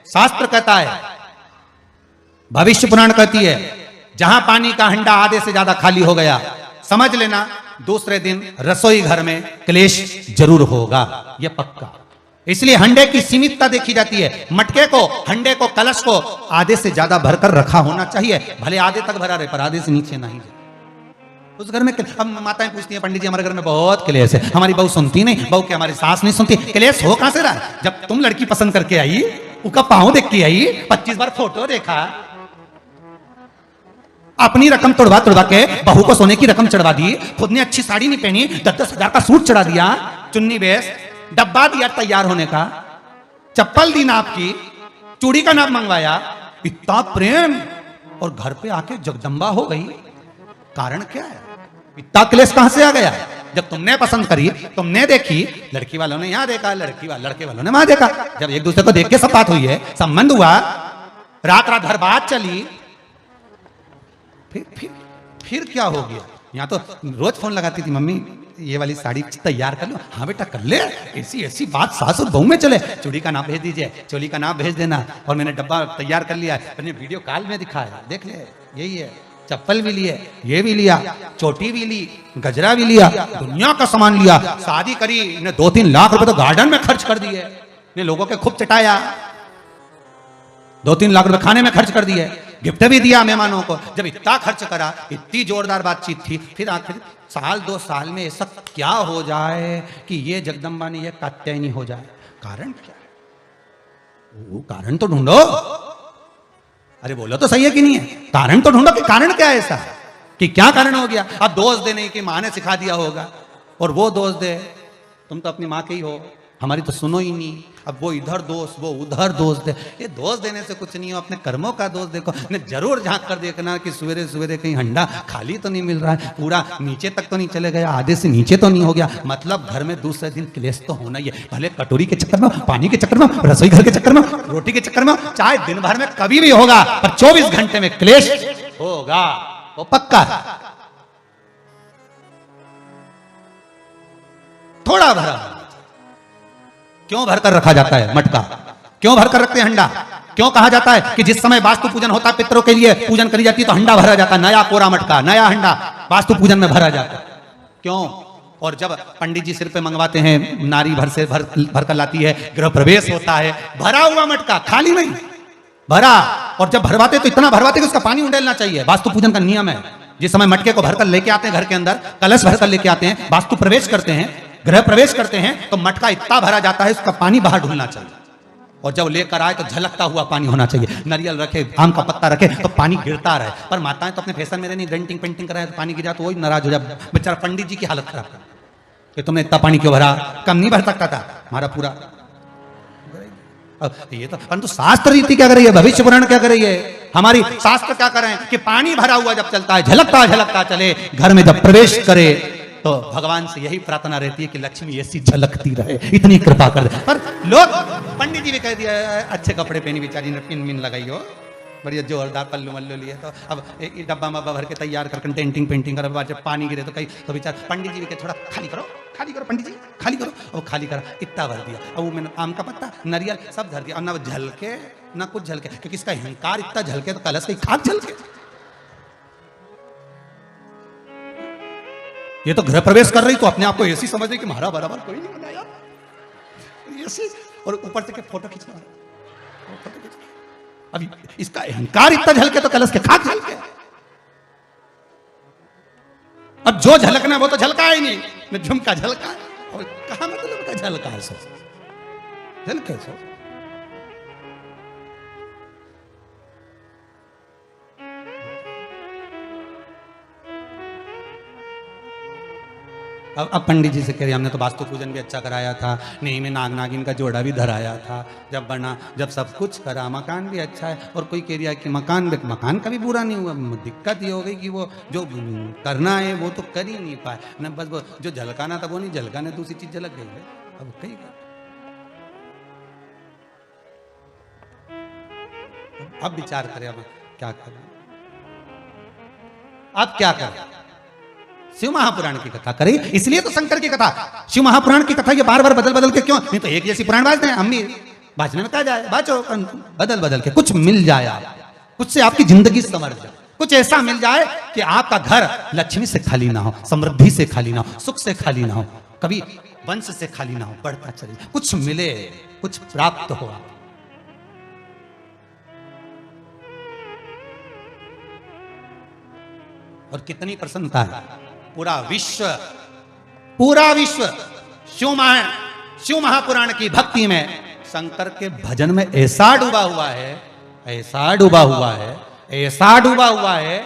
शास्त्र कहता है, भविष्य पुराण कहती है, जहां पानी का हंडा आधे से ज्यादा खाली हो गया, समझ लेना दूसरे दिन रसोई घर में क्लेश जरूर होगा, यह पक्का। इसलिए हंडे की सीमितता देखी जाती है, मटके को, हंडे को, कलश को आधे से ज्यादा भरकर रखा होना चाहिए, भले आधे तक भरा रहे पर आधे से नीचे नहीं जाए। उस घर में हम माताएं पूछती हैं, पंडित जी हमारे घर में बहुत क्लेश है, हमारी बहू सुनती नहीं, बहू के हमारी सास नहीं सुनती। क्लेश हो कहां से रहा? जब तुम लड़की पसंद करके आई, उसका पांव देख के आई, 25 बार फोटो देखा, अपनी रकम तोड़वा तोड़वा के बहू को सोने की रकम चढ़वा दी, खुद ने अच्छी साड़ी नहीं पहनी, 10-10 हजार का सूट चढ़ा दिया, चुन्नी बेस, डब्बा दिया तैयार होने का, चप्पल दी नाप की, चूड़ी का नाप मंगवाया, इतना प्रेम, और घर पे आके जगदम्बा हो गई। कारण क्या है? इतना क्लेश कहां से आ गया? जब तुमने पसंद करी, तुमने देखी, लड़की वालों ने यहां देखा, लड़के वालों ने वहां देखा, जब एक दूसरे को देख के सब बात हुई है, संबंध हुआ, रात रात भर बात चली, फिर क्या हो गया? यहाँ तो रोज फोन लगाती थी, मम्मी ये वाली साड़ी तैयार कर लो, हाँ बेटा कर ले, ऐसी ऐसी बात सास और बहू में चले, चूड़ी का नाम भेज दीजिए, चोली का नाम भेज देना, और मैंने डब्बा तैयार कर लिया, मैंने वीडियो कॉल में दिखाया, देख ले यही है, चप्पल भी लिए, ये भी लिया, चोटी भी ली, गजरा भी लिया, दुनिया का सामान लिया, शादी करी, ने 2-3 लाख रुपए तो गार्डन में खर्च कर दिए, ने लोगों के खूब चटाया, 2-3 लाख रुपए खाने में खर्च कर दिए, गिफ्ट भी दिया मेहमानों को। जब इतना खर्च करा, इतनी जोरदार बातचीत थी, फिर आखिर 1-2 साल में ऐसा क्या हो जाए कि ये जगदम्बा ने ये कात्यायनी हो जाए? कारण क्या है? वो कारण तो ढूंढो। अरे बोलो तो सही है कि नहीं है? कारण तो ढूंढो कि कारण क्या है ऐसा, कि क्या कारण हो गया? अब दोष देने की माँ ने सिखा दिया होगा, और वो दोष दे, तुम तो अपनी माँ के ही हो, हमारी तो सुनो ही नहीं, अब वो इधर दोष, वो उधर दोष दे। ये दोष देने से कुछ नहीं हो, अपने कर्मों का दोष देखो। ने जरूर झांक कर देखना कि सवेरे सवेरे कहीं हंडा खाली तो नहीं मिल रहा है, पूरा नीचे तक तो नहीं चले गया, आधे से नीचे तो नहीं हो गया, मतलब घर में दूसरे दिन क्लेश तो होना ही है, भले कटोरी के चक्कर में, पानी के चक्कर में, रसोई घर के चक्कर में, रोटी के चक्कर में, चाहे दिन भर में कभी भी होगा, पर 24 घंटे में क्लेश होगा, वो पक्का है। थोड़ा भरा क्यों भरकर रखा जाता है? मटका क्यों भरकर रखते हैं? हंडा क्यों कहा जाता है कि जिस समय वास्तु पूजन होता है, पितरों के लिए पूजन करी जाती है, तो हंडा भरा जाता है, नया कोरा मटका, नया हंडा वास्तु पूजन में भरा जाता है। क्यों? और जब पंडित जी सिर पे मंगवाते हैं, नारी भर कर लाती है, गृह प्रवेश होता है, भरा हुआ मटका, खाली नहीं, भरा। और जब भरवाते तो इतना भरवाते कि उसका पानी उंडेलना चाहिए, वास्तु पूजन का नियम है। जिस समय मटके को भरकर लेके आते हैं घर के अंदर, कलश भरकर लेके आते हैं, वास्तु प्रवेश करते हैं, गृह प्रवेश करते हैं, तो मटका इतना भरा जाता है, उसका पानी बाहर ढुलना चाहिए, और जब लेकर आए तो झलकता हुआ पानी होना चाहिए। नारियल रखे, आम का पत्ता रखे, तो पानी गिरता रहे। पर माताएं तो अपने फैशन में नहीं, डेंटिंग पेंटिंग कराए, तो पानी गिरा तो वही नाराज हो जाए, बेचारा पंडित जी की हालत खराब कर कि तुमने इतना पानी क्यों भरा, कम नहीं भर सकता था हमारा पूरा। अब ये तो परंतु शास्त्र रीति क्या कर रही है, भविष्य पुराण क्या कर रही है, हमारी शास्त्र क्या कर रहे हैं कि पानी भरा हुआ जब चलता है, झलकता झलकता चले, घर में जब प्रवेश करे तो भगवान से यही प्रार्थना रहती है कि लक्ष्मी ऐसी झलकती रहे, इतनी कृपा कर दे। पर लोग, पंडित जी भी कह दिया, अच्छे कपड़े पहनी बेचारी ने, पिन मिन लगाई हो, बढ़िया जोरदार पल्लू मल्लू लिए, तो अब डब्बा मब्बा भर के तैयार कर, डेंटिंग पेंटिंग कर, जब पानी गिरे तो कहीं तो बेचारा पंडित जी भी कहे थोड़ा खाली करो, खाली करो पंडित जी, खाली करो। और खाली करा, इतना भर दिया। अब वो मैंने आम का पत्ता, नारियल सब धर दिया। और ना वो झलके ना कुछ झलके, क्योंकि इसका अहंकार इतना झलके तो कलश की खाक झलके। ये तो गृह प्रवेश कर रही तो अपने आप को ऐसी समझ रही कि हमारा बराबर कोई नहीं बनाया ऐसी। और ऊपर से फोटो खींचना, फोटो खींचना। अभी इसका अहंकार इतना झलके तो कलश के खाक झलके। अब जो झलकना वो तो झलका ही नहीं, न झुमका झलका। और कहा मतलब का झलका है, सब झलके सब। अब पंडित जी से कह रहे हमने तो वास्तु पूजन भी अच्छा कराया था, नहीं में नाग नागिन का जोड़ा भी धराया था, जब बना, जब सब कुछ करा, मकान भी अच्छा है। और कोई कह रहा है कि मकान का भी बुरा नहीं हुआ। दिक्कत ये हो गई कि वो जो करना है वो तो कर ही नहीं पाए ना, बस वो जो झलकाना था वो नहीं झलकाना, दूसरी चीज झलक गई है। अब कहीं अब विचार करें अब क्या करें, अब क्या करें। शिव महापुराण की कथा करें, इसलिए तो शंकर की कथा, शिव महापुराण की कथा ये बार बार बदल बदल के क्यों, नहीं तो एक जैसी पुराण बाजते हैं। हम भी बाजने में कहा जाए, बाजो बदल बदल के कुछ मिल जाए, आप कुछ से आपकी जिंदगी संवर जाए, कुछ ऐसा मिल जाए कि आपका घर लक्ष्मी से खाली ना हो, समृद्धि से खाली ना हो, सुख से खाली ना हो, कभी वंश से खाली ना हो, बढ़ता चले, कुछ मिले, कुछ प्राप्त हो। और कितनी प्रसन्नता है, पूरा विश्व शिव महापुराण की भक्ति में, शंकर के भजन में ऐसा डूबा हुआ है, ऐसा डूबा हुआ है, ऐसा डूबा हुआ है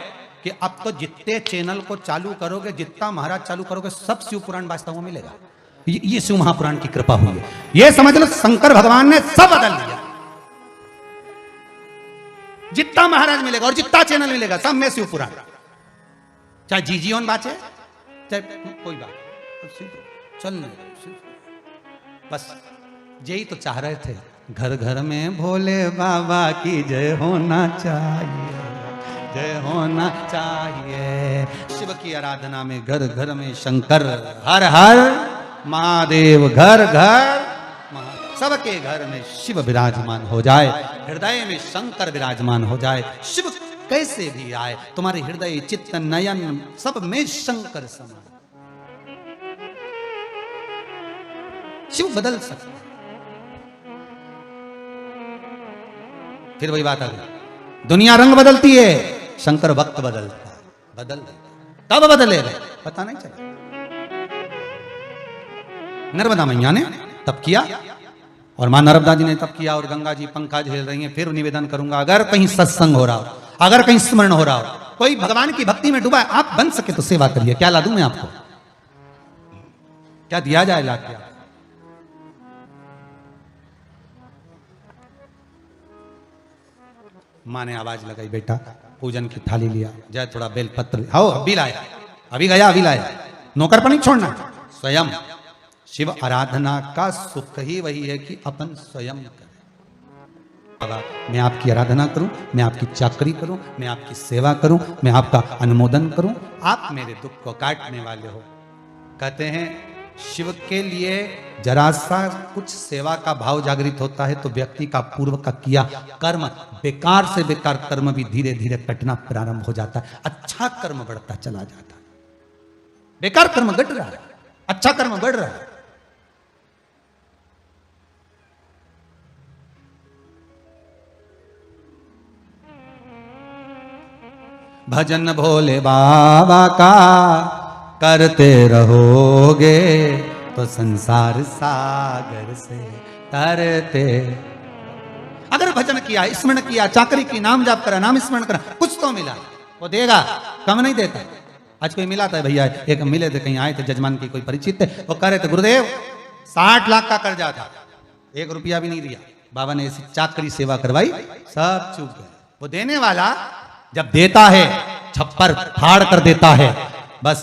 कि अब तो जितने चैनल को चालू करोगे, जितना महाराज चालू करोगे, सब शिव पुराण वास्तव में मिलेगा। ये शिव महापुराण की कृपा हुई है। ये समझ लो शंकर भगवान ने सब बदल दिया। जितना महाराज मिलेगा और जितना चैनल मिलेगा सब में शिव पुराण, चाहे जीजीओन बाचे चाहे कोई बात, चल नहीं, बस यही तो चाह रहे थे। घर घर में भोले बाबा की जय होना चाहिए, जय होना चाहिए। शिव की आराधना में घर घर में शंकर, हर हर महादेव, घर घर सबके घर में शिव विराजमान हो जाए, हृदय में शंकर विराजमान हो जाए। शिव कैसे भी आए, तुम्हारे हृदय चित्त नयन सब में शंकर समा। शिव बदल सकता है। फिर वही बात आ गई, दुनिया रंग बदलती है, शंकर वक्त बदलता है, बदल कब बदलेगा पता नहीं चला। नर्मदा मैया ने तप किया और मां नर्मदा जी ने तप किया और गंगा जी पंखा झेल रही हैं। फिर निवेदन करूंगा, अगर कहीं सत्संग हो रहा हो, अगर कहीं स्मरण हो रहा हो, कोई भगवान की भक्ति में डूबा है, आप बन सके तो सेवा करिए। क्या ला दूं मैं आपको, क्या दिया जाए ला के? मां ने आवाज लगाई, बेटा पूजन की थाली लिया, जय थोड़ा बेलपत्र आओ, अभी लाया, अभी गया, अभी लाया। नौकर पर नहीं छोड़ना, स्वयं। शिव आराधना का सुख ही वही है कि अपन स्वयं करें। मैं आपकी आराधना करूं, मैं आपकी चाकरी करूं, मैं आपकी सेवा करूं, मैं आपका अनुमोदन करूं, आप मेरे दुख को काटने वाले हो। कहते हैं शिव के लिए जरा सा कुछ सेवा का भाव जागृत होता है तो व्यक्ति का पूर्व का किया कर्म, बेकार से बेकार कर्म भी धीरे धीरे कटना प्रारंभ हो जाता है, अच्छा कर्म बढ़ता चला जाता है। बेकार कर्म घट रहा है, अच्छा कर्म बढ़ रहा है। भजन भोले बाबा का करते रहोगे तो संसार सागर से तरते। अगर भजन किया, स्मरण किया, चाकरी की, नाम जाप करा, नाम स्मरण करा, कुछ तो मिला, वो देगा, कम नहीं देता। आज कोई मिला था भैया, एक मिले थे, कहीं आए थे, जजमान की कोई परिचित थे, वो कह रहे थे गुरुदेव 60 लाख का कर्जा था, 1 रुपया भी नहीं दिया। बाबा ने ऐसी चाकरी सेवा करवाई, सब चूक गए। वो देने वाला जब देता है छप्पर फाड़ कर देता है। बस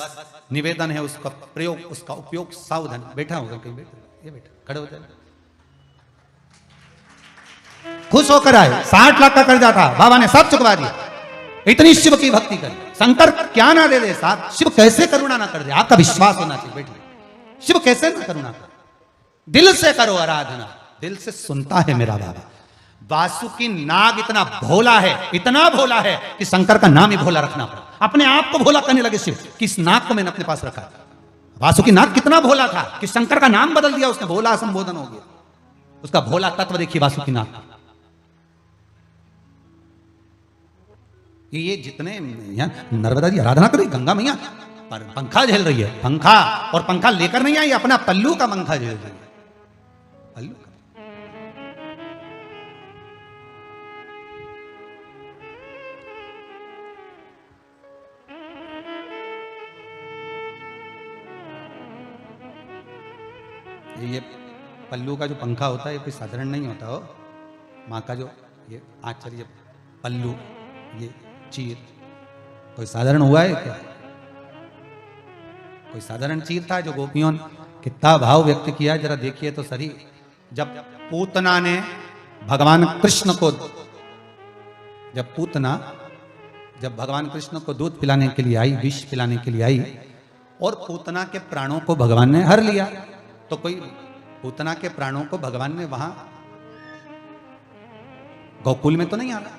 निवेदन है उसका प्रयोग, उसका उपयोग सावधान। बैठा होगा कहीं, बैठा, ये बैठा, खड़े हो जाए, खुश होकर आए। 60 लाख का कर्जा था, बाबा ने सब चुकवा दिया। इतनी शिव की भक्ति करी, शंकर क्या ना दे दे साहब, शिव कैसे करुणा ना कर दे, आपका विश्वास होना चाहिए। बैठिए, शिव कैसे ना करुणा करे? दिल से करो आराधना, दिल से सुनता है मेरा बाबा। वासुकी नाग इतना भोला है कि शंकर का नाम ही भोला रखना पड़ा। अपने आप को भोला करने लगे शिव, किस नाग को मैंने अपने पास रखा। वासुकी नाग कितना भोला था कि शंकर का नाम बदल दिया उसने, भोला संबोधन हो गया। उसका भोला तत्व देखिए वासुकी नाग। ये जितने यहां नर्मदा जी आराधना करी, गंगा मैया पर पंखा झेल रही है, पंखा, और पंखा लेकर नहीं आई, अपना पल्लू का पंखा झेल रही है, पल्लू का। ये पल्लू का जो पंखा होता है ये कोई साधारण नहीं होता हो। माँ का जो ये आंचल, ये पल्लू, ये चीर, कोई साधारण हुआ है क्या? कोई साधारण चीर था जो गोपियों ने कितना भाव व्यक्त किया, जरा देखिए तो सही। जब पूतना ने भगवान कृष्ण को, जब भगवान कृष्ण को दूध पिलाने के लिए आई, विष पिलाने के लिए आई, और पूतना के प्राणों को भगवान ने हर लिया, तो कोई पूतना के प्राणों को भगवान ने वहां गोकुल में तो नहीं आ रहा,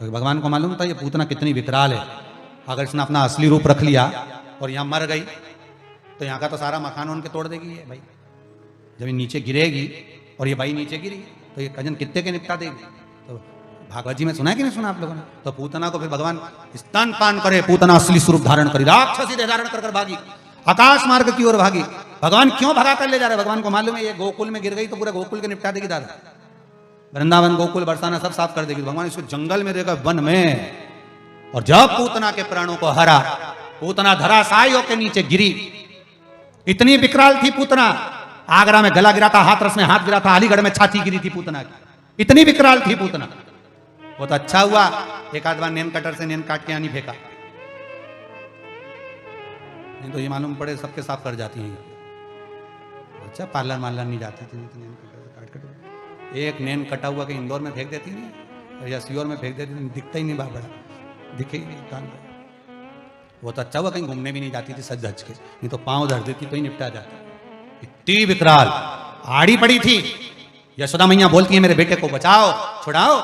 तो भगवान को मालूम था ये पूतना कितनी विकराल है। अगर इसने अपना असली रूप रख लिया और यहां मर गई तो यहां का तो सारा मकान उनके तोड़ देगी ये भाई। जब ये नीचे गिरेगी और ये भाई नीचे गिरी तो ये कजन कितने के निपटा देगी। तो भागवत जी में सुना है कि नहीं सुना आप लोगों ने? तो पूतना को फिर भगवान स्तनपान करे, पूतना असली स्वरूप धारण करी, राक्षसी देह धारण कर भागी, आकाश मार्ग की ओर भागी। भगवान क्यों भगा कर ले जा रहे? भगवान को मालूम है ये गोकुल में गिर गई तो पूरा गोकुल के निपटा देगी दादा, वृंदावन गोकुल बरसाना सब साफ कर देगी। भगवान इसको जंगल में देगा, वन में। और जब पूतना के प्राणों को हरा, पूतना धराशायियों के नीचे गिरी। इतनी विकराल थी पूतना, आगरा में गला गिरा था, हाथरस में हाथ गिरा था, अलीगढ़ में छाती गिरी थी पूतना की, इतनी विकराल थी पूतना। वो तो अच्छा हुआ एक आध बार नेन कटर से नेन काट के आनी फेंका, नहीं तो ये मालूम पड़े सबके साफ कर जाती हैं। अच्छा पार्लर मार्लर नहीं जाती थी, नेन कटर काट कट एक नेन कटा हुआ के इंदौर में फेंक देती नहीं, या सीहोर में फेंक देती, दिखता ही नहीं बाबा, दिखे ही नहीं कान। वो तो अच्छा हुआ कहीं घूमने भी नहीं जाती थी सज धज के, नहीं तो पांव धर देती तो ही निपटा जाता। इतनी विकराल आड़ी पड़ी थी। यशोदा मैया बोलती है मेरे बेटे को बचाओ, छुड़ाओ।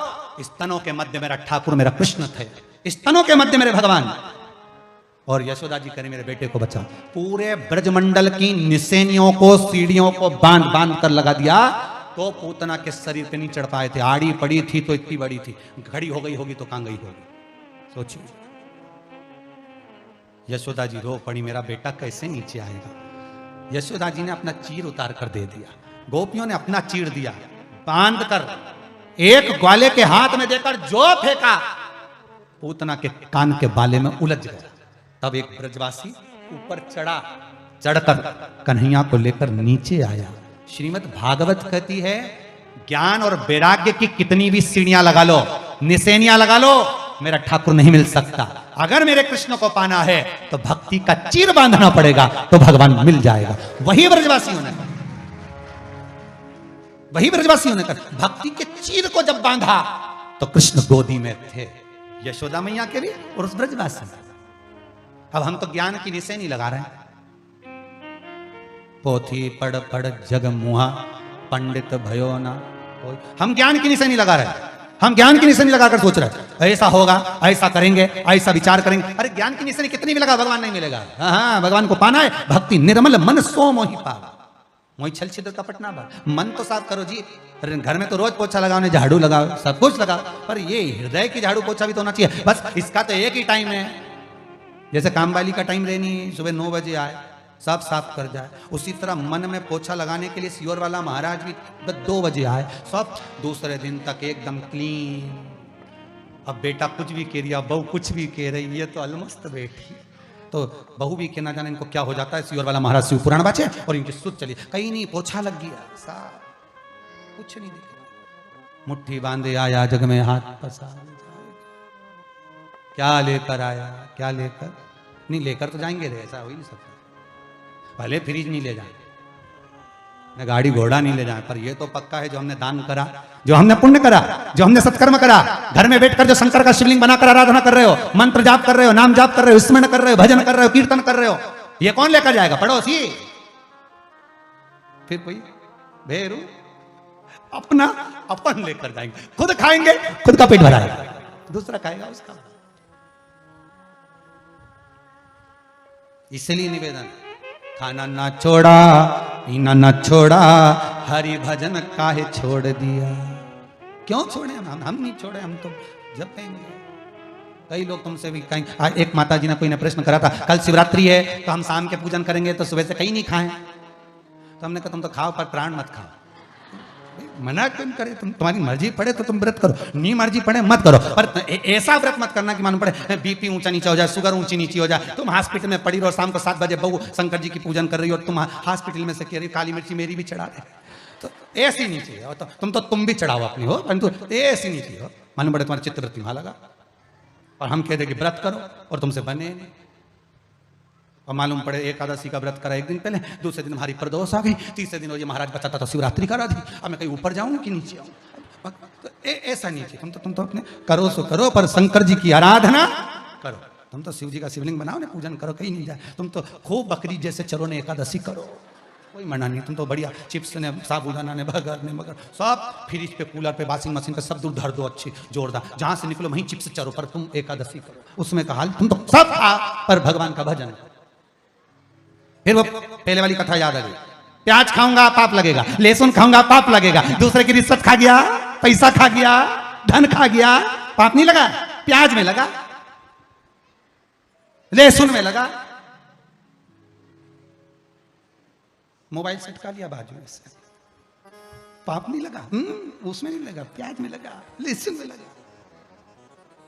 स्तनों के मध्य मेरा ठाकुर, मेरा कृष्ण थे, स्तनों के मध्य मेरे भगवान। और यशोदा जी करे मेरे बेटे को बचाओ। पूरे ब्रजमंडल की निसेनियों को, सीढ़ियों को बांध बांध कर लगा दिया, तो पूतना के शरीर पे नहीं चढ़ पाए थे। आड़ी पड़ी थी तो इतनी बड़ी थी, खड़ी हो गई होगी तो कहां गई होगी, सोचिए। यशोदा जी रो पड़ी, मेरा बेटा कैसे नीचे आएगा। यशोदा जी ने अपना चीर उतार कर दे दिया, गोपियों ने अपना चीर दिया, बांध कर एक ग्वाले के हाथ में देकर जो फेंका, पूतना के कान के बाले में उलझ गया। तब एक ब्रजवासी ऊपर चढ़ा, चढ़कर कन्हैया को लेकर नीचे आया। श्रीमद् भागवत कहती है ज्ञान और वैराग्य की कितनी भी सीढ़ियां लगा लो, निसेनियां लगा लो, मेरा ठाकुर नहीं मिल सकता। अगर मेरे कृष्ण को पाना है तो भक्ति का चीर बांधना पड़ेगा, तो भगवान मिल जाएगा। वही ब्रजवासियों ने भक्ति के चीर को जब बांधा तो कृष्ण गोदी में थे, यशोदा मैया के लिए और उस ब्रजवासी में। अब हम तो ज्ञान की निशानी लगा रहे हैं। पोथी पढ़ पढ़ जग मुहा, पंडित भयो ना कोई। हम ज्ञान की निशानी लगा रहे हैं, हम ज्ञान की निशानी लगाकर सोच रहे हैं ऐसा होगा, ऐसा करेंगे, ऐसा विचार करेंगे। अरे ज्ञान की निशानी कितनी भी लगा, भगवान नहीं मिलेगा। हाँ, भगवान को पाना है, भक्ति निर्मल मन सो मोहि पावा, मोहि छल छिद्र कपट ना भर। मन तो साफ करो जी, घर में तो रोज पोछा लगाओ, ने झाड़ू लगाओ, सब कुछ लगाओ, पर ये हृदय की झाड़ू पोछा भी तो होना चाहिए। बस इसका तो एक ही टाइम है, जैसे कामवाली का टाइम रहनी, सुबह 9 बजे आए, सब साफ कर जाए, उसी तरह मन में पोछा लगाने के लिए सियोर वाला महाराज भी 2 बजे आए, सब दूसरे दिन तक एकदम क्लीन। अब बेटा कुछ भी कह रही, बहू कुछ भी कह रही है, तो अलमस्त बैठी, तो बहू भी कहना जाने इनको क्या हो जाता है। सियोर वाला महाराज शिव पुराण बाचे और इनकी सुध चली, कहीं नहीं पोछा लग गया, साफ कुछ नहीं दिखा। मुट्ठी बांधे आया जग में हाथ पसार, क्या लेकर आया, क्या लेकर नहीं, लेकर तो जाएंगे रे, ऐसा हो ही नहीं सकता। भले फ्रिज नहीं ले जाए, न गाड़ी घोड़ा नहीं ले जाए, पर ये तो पक्का है जो हमने दान करा, जो हमने पुण्य करा, जो हमने सत्कर्म करा, घर में बैठकर जो शंकर का शिवलिंग बनाकर आराधना कर रहे हो, मंत्र जाप कर रहे हो, नाम जाप कर रहे हो, स्मरण कर रहे हो, भजन कर रहे हो, कीर्तन कर रहे हो, ये कौन लेकर जाएगा? पड़ोसी। फिर कोई भेरू अपना अपन लेकर जाएंगे, खुद खाएंगे, खुद का पेट भराएगा, दूसरा खाएगा उसका। इसलिए निवेदन, खाना ना छोड़ा, पीना ना छोड़ा, हरि भजन काहे छोड़ दिया। क्यों छोड़े हम नहीं छोड़े, हम तो जपेंगे। कई लोग तुमसे भी कहें, एक माता जी ने कोई ने प्रश्न करा था, कल शिवरात्रि है तो हम शाम के पूजन करेंगे तो सुबह से कहीं नहीं खाएं। तो हमने कहा तुम तो खाओ पर प्राण मत खाओ। मना क्यों करे, तुम्हारी मर्जी पड़े तो तुम व्रत करो, नहीं मर्जी पड़े मत करो, पर ऐसा व्रत मत करना कि मालूम पड़े बीपी ऊंचा नीचा हो जाए, शुगर ऊंची नीची हो जाए, तुम हॉस्पिटल में पड़ी रहो, शाम को 7 बजे बहू शंकर जी की पूजन कर रही हो, तुम हॉस्पिटल में से कह रही काली मिर्ची मेरी भी चढ़ा दे, तो ऐसी नहीं चाहिए। तो तुम भी चढ़ाओ अपनी हो, परंतु ऐसी नहीं चाहिए। मालूम पड़े तुम्हारे चित्रवृत्ति वहां लगा और हम कह दे कि व्रत करो और तुमसे बने नहीं। और मालूम पड़े एकादशी का व्रत करा एक दिन पहले, दूसरे दिन हमारी प्रदोष आ गई, तीसरे दिन ये महाराज बताता था शिवरात्रि करा दी, अब मैं कहीं ऊपर जाऊं कि नीचे आऊं। तो ऐसा नहीं चाहिए। तुम तो अपने करो सो करो, पर शंकर जी की आराधना करो। तुम तो शिव जी का शिवलिंग बनाओ ना, पूजन करो, कहीं नहीं जाए। तुम तो खूब बकरी जैसे चलो ने एकादशी करो, कोई मना नहीं। तुम तो बढ़िया चिप्स ने, साबुदाना ने, बर्गर ने, मगर सब फ्रिज पे, कूलर पे, वॉशिंग मशीन पे सब दूर धर दो अच्छी जोरदार, जहां से निकलो वहीं चिप्स चरो, पर तुम एकादशी करो। उसमें कहा तुम तो सब खा पर भगवान का भजन। फिर वो पहले वाली कथा याद आ गई, प्याज खाऊंगा पाप लगेगा, लहसुन खाऊंगा पाप लगेगा, दूसरे की रिश्वत खा गया, पैसा खा गया, धन खा गया, पाप नहीं लगा? प्याज में लगा, लहसुन में लगा, मोबाइल सटका लिया बाजू में से, पाप नहीं लगा? उसमें नहीं लगा, प्याज में लगा, लहसुन में लगा।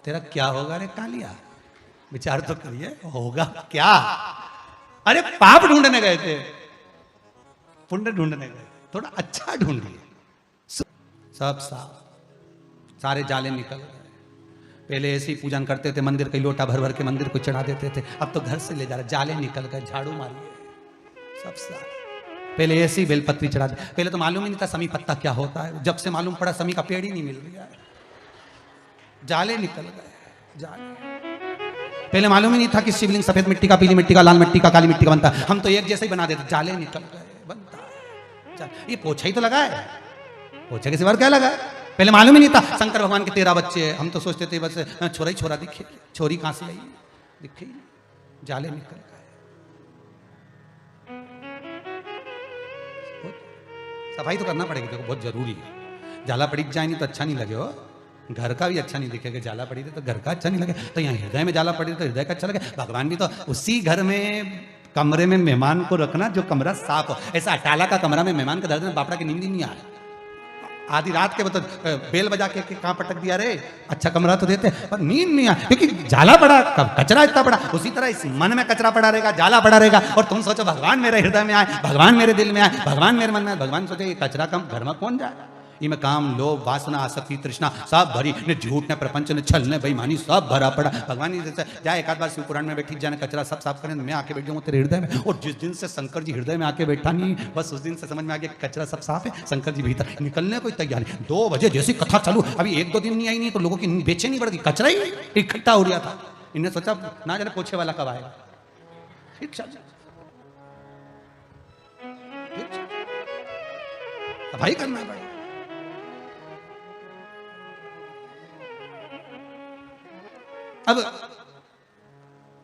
तेरा क्या होगा रे कालिया, विचार तो करिए, होगा क्या? अरे पाप ढूंढने गए थे, पुण्य ढूंढने गए, थोड़ा अच्छा ढूंढिए। सब साफ, सारे जाले निकल गए। पहले ऐसे ही पूजन करते थे, मंदिर कई लोटा भर भर के मंदिर को चढ़ा देते थे, अब तो घर से ले जा रहे, जाले निकल गए, झाड़ू मारिए, सब साफ। पहले ऐसी बेलपत्री चढ़ा दी, पहले तो मालूम ही नहीं था समी पत्ता क्या होता है, जब से मालूम पड़ा समी का पेड़ ही नहीं मिल रहा है, जाले निकल गए, जाले। पहले मालूम ही नहीं था कि शिवलिंग सफेद मिट्टी का, पीली मिट्टी का, लाल मिट्टी का, काली मिट्टी का बनता है, हम तो एक जैसे ही बना देते, जाले निकल गए, बनता है। ये पोछा ही तो लगा है, पोछे के सिवा क्या लगा है? पहले मालूम ही नहीं था शंकर भगवान के 13 बच्चे, हम तो सोचते थे बस छोरा ही छोरा दिखे, छोरी कहां से आई दिखे, जाले निकल गए। सफाई तो करना पड़ेगी, देखो बहुत जरूरी है। जाला पड़ी जाए नहीं तो अच्छा नहीं लगे हो, घर का भी अच्छा नहीं दिखेगा, जाला पड़ी थी तो घर का अच्छा नहीं लगे, तो यहाँ हृदय में जाला पड़ी तो हृदय का अच्छा लगे। भगवान भी तो उसी घर में कमरे में मेहमान को रखना जो कमरा साफ हो। ऐसा अटाला का कमरा में मेहमान के दर्द में बापड़ा की नींद ही नहीं आए, आधी रात के मतलब बेल बजा के कहाँ पटक दिया रे, अच्छा कमरा तो देते पर नींद नहीं आए, क्योंकि जाला पड़ा, कचरा इतना पड़ा। उसी तरह इस मन में कचरा पड़ा रहेगा, जाला पड़ा रहेगा, और तुम सोचो भगवान मेरे हृदय में आए, भगवान मेरे दिल में आए, भगवान मेरे मन में, भगवान सोचे ये कचरा कम घर में कौन जाए, इनमें काम, लोभ, वासना, आसक्ति, तृष्णा सब भरी, ने झूठ, ने प्रपंच, ने छल, ने बेईमानी सब भरा पड़ा। भगवान जी जैसे जाए एक आध बार शिव पुराण में बैठी जाने, कचरा सब साफ करें, मैं आके बैठ जाऊँ तेरे हृदय में। और जिस दिन से शंकर जी हृदय में आके बैठा नहीं, बस उस दिन से समझ में आ गया कचरा सब साफ है, शंकर जी भीतर निकलने कोई तैयार नहीं। 2 बजे जैसी कथा चालू, अभी 1-2 दिन नहीं आई नहीं तो लोगों की बेचैनी बढ़ गई, कचरा ही इकट्ठा हो रहा था। इन्हें सोचा ना जाने पोछे वाला कब आएगा, सफाई करना पड़ेगा। अब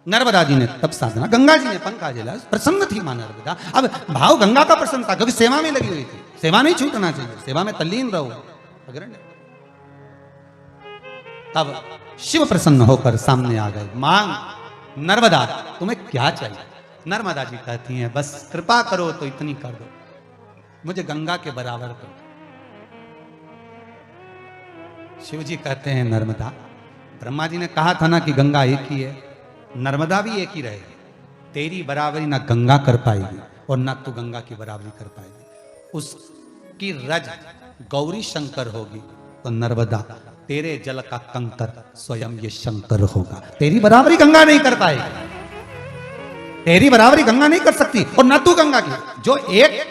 नर्मदा जी ने तब साधना, गंगा जी ने पंखा जला, प्रसन्न थी मां नर्मदा। अब भाव गंगा का प्रसन्न था क्योंकि सेवा में लगी हुई थी, सेवा नहीं छूटना चाहिए, सेवा में तल्लीन रहो। तब शिव प्रसन्न होकर सामने आ गए, मां नर्मदा तुम्हें क्या चाहिए? नर्मदा जी कहती हैं बस कृपा करो तो इतनी कर दो, मुझे गंगा के बराबर करो। शिव जी कहते हैं नर्मदा, ब्रह्मा जी ने कहा था ना कि गंगा एक ही है, नर्मदा भी एक ही रहेगी, तेरी बराबरी ना गंगा कर पाएगी और ना तू गंगा की बराबरी कर पाएगी। उसकी रज गौरी शंकर होगी तो नर्मदा तेरे जल का कंकर स्वयं ये शंकर होगा। तेरी बराबरी गंगा नहीं कर पाएगी, तेरी बराबरी गंगा नहीं कर सकती और ना तू गंगा की। जो एक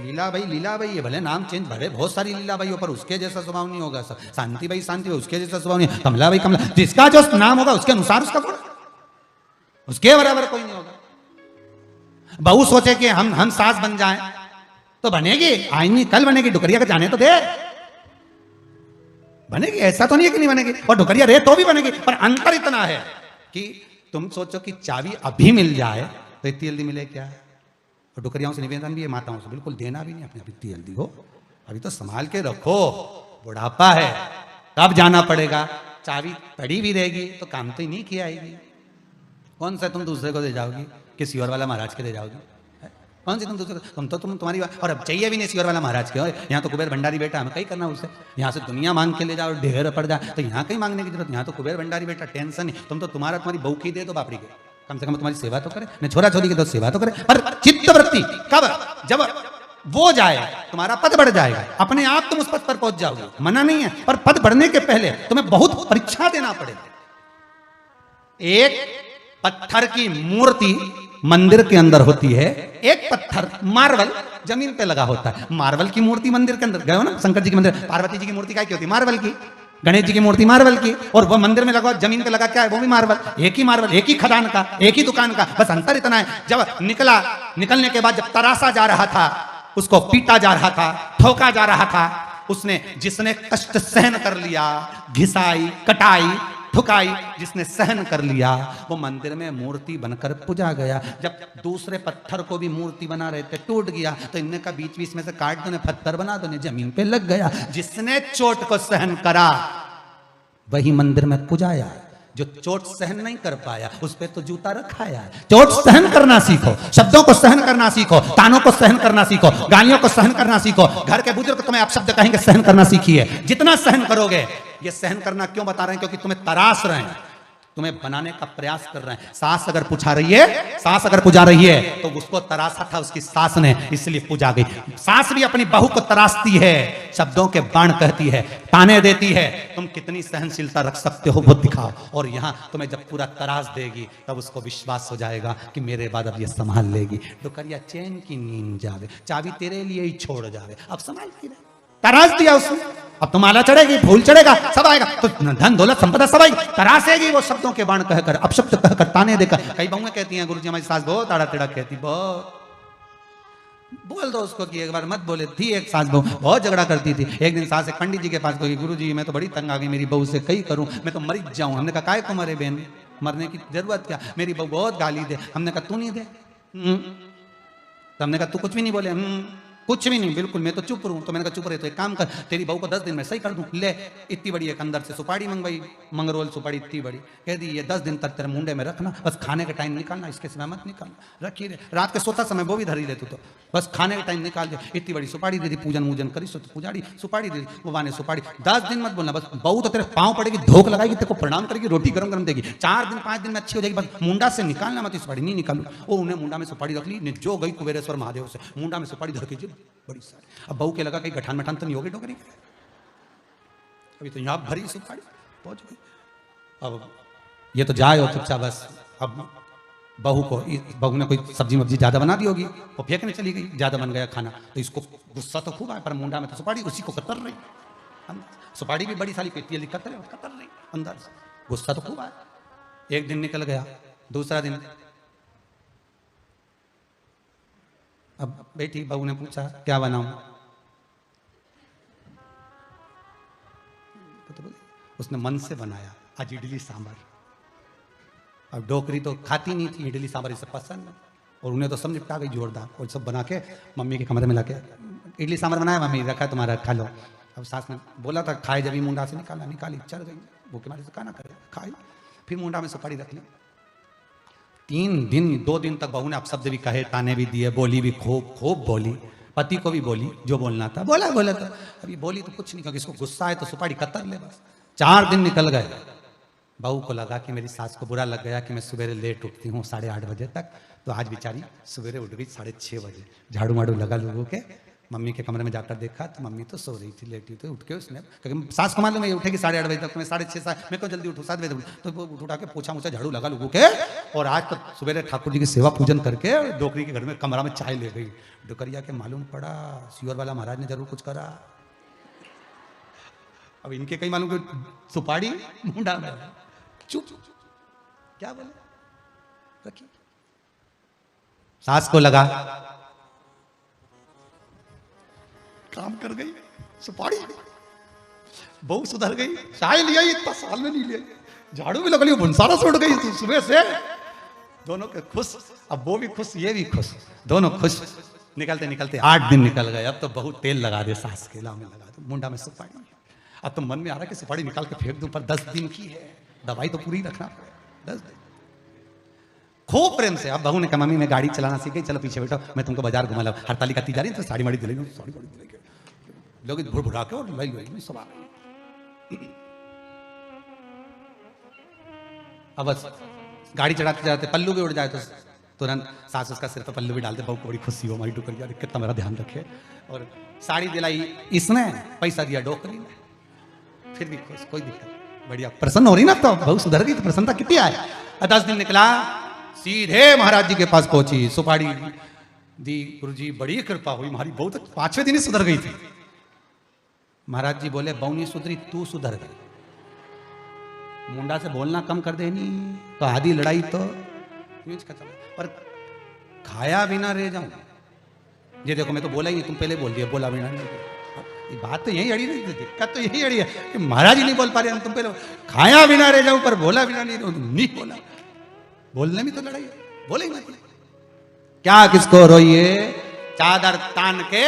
लीलाबाई ये भले नाम चेंज, भले बहुत सारी लीलाबाई पर उसके जैसा स्वभाव नहीं होगा। शांति भाई उसके जैसा स्वभाव नहीं, कमला भाई कमला, जिसका जो नाम होगा उसके अनुसार उसका गुण, उसके बराबर कोई नहीं होगा। बहू सोचे कि हम सास बन जाएं तो बनेगी, आज नहीं कल बनेगी, डुकरिया का जाने तो दे, बनेगी, ऐसा तो नहीं है कि नहीं बनेगी, और डुकरिया रहे तो भी बनेगी। पर अंतर इतना है कि तुम सोचो कि चाबी अभी मिल जाए तो इतनी जल्दी मिले क्या? और डुकरियाओं से निवेदन भी है, माताओं से बिल्कुल देना भी नहीं अपने, अभी इतनी जल्दी हो, अभी तो संभाल के रखो, बुढ़ापा है, कब जाना पड़ेगा, चाबी पड़ी भी रहेगी तो काम तो ही नहीं किया आएगी। कौन सा तुम दूसरे को दे जाओगी, किसी और वाला महाराज के दे जाओगी? कौन सी तुम दूसरे, तुम तुम्हारी बात, और अब चाहिए भी नहीं सियोर वाला महाराज के, यहाँ तो कुबेर भंडारी बेटा, हमें कहीं करना उससे, यहाँ से दुनिया मांग के ले जाओ, ढेर पड़ जाए, तो यहाँ कहीं मांगने की जरूरत, यहाँ तो कुबेर भंडारी बेटा, टेंशन नहीं, तुम तो तुम्हारी बहू की दे दो बापड़ी के, कम से कम तुम्हारी सेवा तो करे, नहीं छोरा छोरी की तो सेवा तो करे। पर चित्त वृत्ति कब, जब वो जाए तुम्हारा पद बढ़ जाएगा, अपने आप तुम उस पद पर पहुंच जाओगे, मना नहीं है, पर पद बढ़ने के पहले तुम्हें बहुत परीक्षा देना पड़ेगा। एक पत्थर की मूर्ति मंदिर के अंदर होती है, एक पत्थर मार्बल जमीन पे लगा होता है। मार्बल की मूर्ति मंदिर के अंदर, गए हो ना शंकर जी के मंदिर, पार्वती जी की मूर्ति क्या की होती है? मार्बल की। गणेश जी की मूर्ति मार्बल की, और वो मंदिर में लगा, जमीन पे लगा क्या है? वो भी मार्बल, एक ही मार्बल, एक ही खदान का, एक ही दुकान का, बस अंतर इतना है, जब निकलने के बाद जब तराशा जा रहा था, उसको पीटा जा रहा था, ठोका जा रहा था, उसने, जिसने कष्ट सहन कर लिया, घिसाई, कटाई, ठुकाई, जिसने सहन कर लिया, वो मंदिर में मूर्ति बनकर पूजा गया। जब दूसरे पत्थर को भी मूर्ति बना रहे थे, टूट गया, तो इनने का बीच बीच में से काट दो, पत्थर बना दो, जमीन पे लग गया। जिसने चोट को सहन करा वही मंदिर में पूजाया, जो चोट सहन नहीं कर पाया उस पे तो जूता रखाया। चोट सहन करना सीखो, शब्दों को सहन करना सीखो, तानों को सहन करना सीखो, गालियों को सहन करना सीखो। घर के बुजुर्ग तुम्हें अपशब्द कहेंगे, सहन करना सीखिए। जितना सहन करोगे, ये सहन करना क्यों बता रहे हैं? क्योंकि तुम्हें तराश रहे हैं, तुम्हें बनाने का प्रयास कर रहे हैं। सास अगर पूछा रही है, सास अगर पूजा रही है, तो उसको तराशा था उसकी सास ने, इसलिए पूजा गई। सास भी अपनी बहू को तराशती है, शब्दों के बाण कहती है, ताने देती है। तुम कितनी सहनशीलता रख सकते हो वो दिखाओ। और यहां तुम्हें जब पूरा तराश देगी, तब उसको विश्वास हो जाएगा कि मेरे बाद अब ये संभाल लेगी। डुकरिया चैन की नींद जावे, चाबी तेरे लिए ही छोड़ जावे, अब संभालती रहे। तराश दिया उसने, अब तो माला चढ़ेगी, फूल चढ़ेगा, सब आएगा, तो धन दौलत संपदा सब आएगी। तरासेगी वो शब्दों के बाण कहकर, अपशब्द कहकर, ताने देकर। कई बहुएं कहती हैं, गुरुजी हमारी सास बहुत आड़ा टेढ़ा कहती, बहुत बोल दो उसको कि एक बार मत बोले। थी एक सास बहू, बहुत झगड़ा करती थी। एक दिन सास एक पंडित जी के पास गई, गुरुजी मैं तो बड़ी तंग आ गई, मेरी बहू से कई करूं, मैं तो मर जाऊं। हमने कहा काय को मरे बहन, मरने की जरूरत क्या, मेरी बहू बहुत गाली दे। हमने कहा तू नहीं दे, तो हमने कहा तू कुछ भी नहीं बोले, कुछ भी नहीं, बिल्कुल मैं तो चुप रहूं। तो मैंने कहा चुप रहे तो एक काम कर, तेरी बहू को 10 दिन में सही कर दूं। ले, इतनी बड़ी एक अंदर से सुपारी मंगवाई, मंगरोल सुपारी इतनी बड़ी, कह दी ये 10 दिन तक तेरे मुंडे में रखना, बस खाने के टाइम निकालना, इसके समय मत निकालना, रखी रहे। रात के सोता समय वो भी धरी ले तो बस खाने के टाइम निकाल दे। इतनी बड़ी सुपारी दे दी, पूजन वूजन करी, सो पुजारी सुपारी दे दी, वो वाने सुपारी। 10 दिन मत बोलना, बस बहू तो तेरे पाँव पड़ेगी, धोख लगाएगी, तेरे को प्रणाम करेगी, रोटी गरम गरम देगी। 4 दिन 5 दिन में अच्छी हो जाएगी, बस मुंडा से निकालना मत, सुपारी नहीं निकालू। वो उन्हें मुंडा में सुपारी रख ली, जो गई कुबेरेश्वर महादेव से, मुंडा में सुपारी धर के बड़ी सारी। अब बहू के लगा कहीं गठान मठान तो नहीं होगी डोकरी, अभी तो यहाँ भरी सुपारी पहुंच गई। अब ये तो जाए हो चुपचाप बस। अब बहू ने कोई सब्जी मब्जी ज्यादा बना दी होगी, वो फेंकने चली गई, ज्यादा बन गया खाना, तो इसको गुस्सा तो खूब आया, पर मुंडा में तो सुपारी उसी को कतर रही, सुपारी भी बड़ी सारी पेटी कतर रही अंदर से, गुस्सा तो खूब आया। एक दिन निकल गया, दूसरा दिन, अब बेटी बहू ने पूछा क्या बनाऊं, तो उसने मन से बनाया आज इडली सांभर। अब डोकरी तो खाती नहीं थी, इडली सांभर इसे पसंद है, और उन्हें तो समझ आ गई जोरदार, और सब बना के मम्मी के कमरे में लाके, इडली सांभर बनाया मम्मी, रखा तुम्हारा खा लो। अब सास ने बोला था खाए, जब ही मुंडा से निकाली, चल गई भूखे मारे से, खाना करे खाई, फिर मुंडा में सुपारी रख ली। 3 दिन 2 दिन तक बहू ने अपशब्द भी कहे, ताने भी दिए, बोली भी खूब बोली, पति को भी बोली, जो बोलना था बोला तो अभी बोली तो कुछ नहीं, क्योंकि इसको गुस्सा है तो सुपारी कतर ले बस। 4 दिन निकल गए, बहू को लगा कि मेरी सास को बुरा लग गया कि मैं सवेरे लेट उठती हूँ 8:30 बजे तक, तो आज बेचारी सवेरे उठ गई 6:30 बजे, झाड़ू माड़ू लगा लोगों के, मम्मी के कमरे में जाकर देखा तो मम्मी तो सो रही थी, लेटी थी। उठ के उसने, क्योंकि सास को मालूम है उठेगी 8:30 बजे तक, मैं 6:30 मैं क्यों जल्दी उठूँ, 7 बजे उठूँ, तो वो उठा के पोछा मुछा झाड़ू लगा लोगों के, और आज तो सवेरे ठाकुर जी की सेवा पूजन करके डोकरी के घर में कमरा में चाय ले गई। डुकरिया के मालूम पड़ा सियोर वाला महाराज ने जरूर कुछ करा। अब इनके कहीं मालूम कि सुपारी मुंडा में, चुप क्या बोले, रखिए। सास को लगा काम कर गई सुपारी, बहू सुधर गई, चाय लिया इतना साल में नहीं लिया, झाड़ू भी लग ली, भुनसारा सुट गई सुबह से। दोनों के खुश, अब वो भी खुश ये भी खुश, दोनों खुश। निकलते निकलते 8 दिन निकल गए। अब तो बहुत तेल लगा दे, सास के लाव में लगा दो, मुंडा में सुपारी। अब तो मन में आ रहा है कि सुपारी निकाल के फेंक दूं, पर 10 दिन की है, दवाई तो पूरी रखना पड़ेगा। 10 दिन खूब प्रेम से। अब बहू ने कहा मम्मी मैं गाड़ी चलाना सीख गई, चलो पीछे बैठो, मैं तुमको बाजार घुमा ला। हड़ताली का जा रही तो साड़ी माड़ी दिलेगी, साड़ी माड़ी दिलेगी, लोग भुड़ भुड़ा के और लाई सब आ गई। अब बस गाड़ी चढ़ाते चढ़ाते पल्लू भी उड़ जाए तो तुरंत सास उसका सिर पर पल्लू भी डालते, बहू को बड़ी खुशी हो, हमारी टुकड़ी यार कितना मेरा ध्यान रखे। और साड़ी दिलाई इसने, पैसा दिया डोकरी ने, फिर भी खुश, कोई दिक्कत, बढ़िया प्रसन्न हो रही ना। तो बहू सुधर गई तो प्रसन्नता कितनी आए। 10 दिन निकला, सीधे महाराज जी के पास पहुंची, सुपारी दी। गुरु जी बड़ी कृपा हुई, हमारी बहू तो 5वें दिन ही सुधर गई थी। महाराज जी बोले बहू नहीं सुधरी, तू सुधर गई। मुंडा से बोलना कम कर देनी तो आधी लड़ाई तो खत्म। पर खाया बिना रह जाऊं, ये देखो मैं तो बोला ही नहीं, तुम पहले बोल दिया, बोला बिना नहीं। ये बात तो यही अड़ी रही थी, दिक्कत तो यही अड़ी है कि महाराज ही नहीं बोल पा रहे, तुम पहले खाया बिना रह जाऊं पर बोला बिना नहीं बोला। बोलने में तो लड़ाई, बोले ही नहीं। क्या किसको रोइए, चादर तान के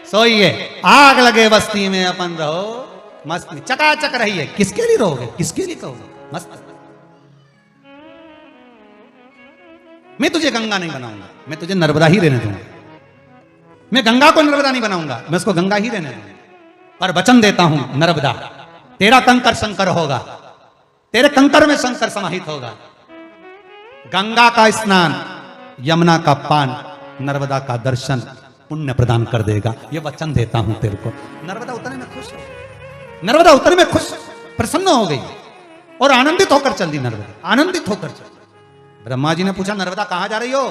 सोइए, आग लगे बस्ती में अपन रहो मस्त, चकाचक रहिए। किसके लिए रहोगे, किसके लिए कहोगे, मस्त। मैं तुझे गंगा नहीं बनाऊंगा, मैं तुझे नर्मदा ही रहने दूंगा। मैं गंगा को नर्मदा नहीं बनाऊंगा, मैं उसको गंगा ही रहने दूंगा। पर वचन देता हूं नर्मदा, तेरा कंकर शंकर होगा, तेरे कंकर में शंकर समाहित होगा। गंगा का स्नान, यमुना का पान, नर्मदा का दर्शन पुण्य प्रदान कर देगा। ये वचन देता हूं तेरे को। नर्मदा उतरने में खुश, नर्मदा उतरने में खुश, प्रसन्न हो गई और आनंदित होकर चल दी। नर्मदा आनंदित होकर चल। ब्रह्मा जी ने पूछा नर्मदा कहां जा रही हो?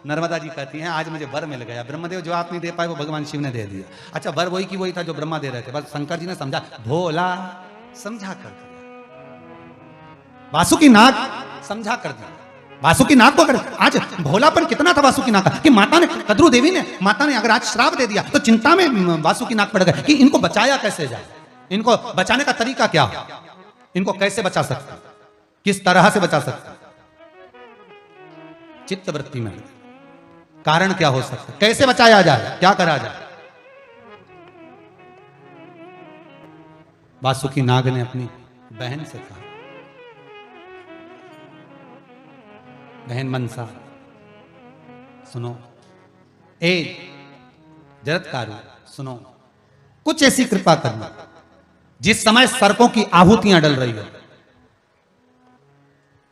नर्मदा जी कहती हैं आज मुझे वर मिल गया। ब्रह्मदेव जवाब नहीं दे पाए, वो भगवान शिव ने दे दिया। अच्छा वर वही की वही था जो ब्रह्मा दे रहे थे, बस शंकर जी ने समझा, भोला समझा कर दिया, वासुकी नाग समझा कर दिया। वासुकी नाग को अगर आज भोलापन कितना था वासुकी नाग का कि माता ने, कद्रू देवी ने, माता ने अगर आज श्राप दे दिया तो चिंता में वासुकी नाग पड़ गए कि इनको बचाया कैसे जाए, इनको बचाने का तरीका क्या, इनको कैसे बचा सकते, किस तरह से बचा सकते। चित्तवृत्ति में कारण क्या हो सकता, कैसे बचाया जाए, क्या करा जाए। वासुकी नाग ने अपनी बहन से कहा, बहन मनसा सुनो, ए जरत्कारु सुनो, कुछ ऐसी कृपा करना जिस समय सर्पों की आहुतियां डल रही हो,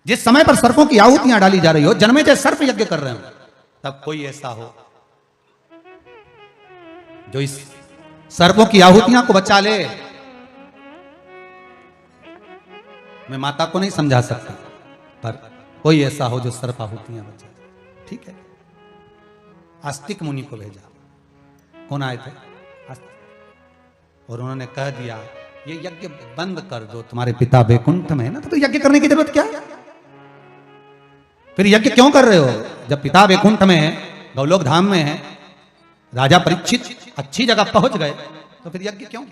जिस समय पर सर्पों की आहुतियां डाली जा रही हो, जन्मेजय सर्प यज्ञ कर रहे हो, तब कोई ऐसा हो जो इस सर्पों की आहुतियां को बचा ले। मैं माता को नहीं समझा सकता, पर कोई ऐसा हो जो सर्प आहुतियां बचा। ठीक है, आस्तिक मुनि को भेजा। कौन आए थे? आस्तिक। और उन्होंने कह दिया ये यज्ञ बंद कर दो, तुम्हारे पिता वैकुंठ में है ना, तो यज्ञ करने की जरूरत क्या है? फिर यज्ञ क्यों कर रहे हो? जब पिता वैकुंठ में है, गौलोक धाम में है, राजा परीक्षित अच्छी जगह पहुंच गए, तो फिर यज्ञ क्यों?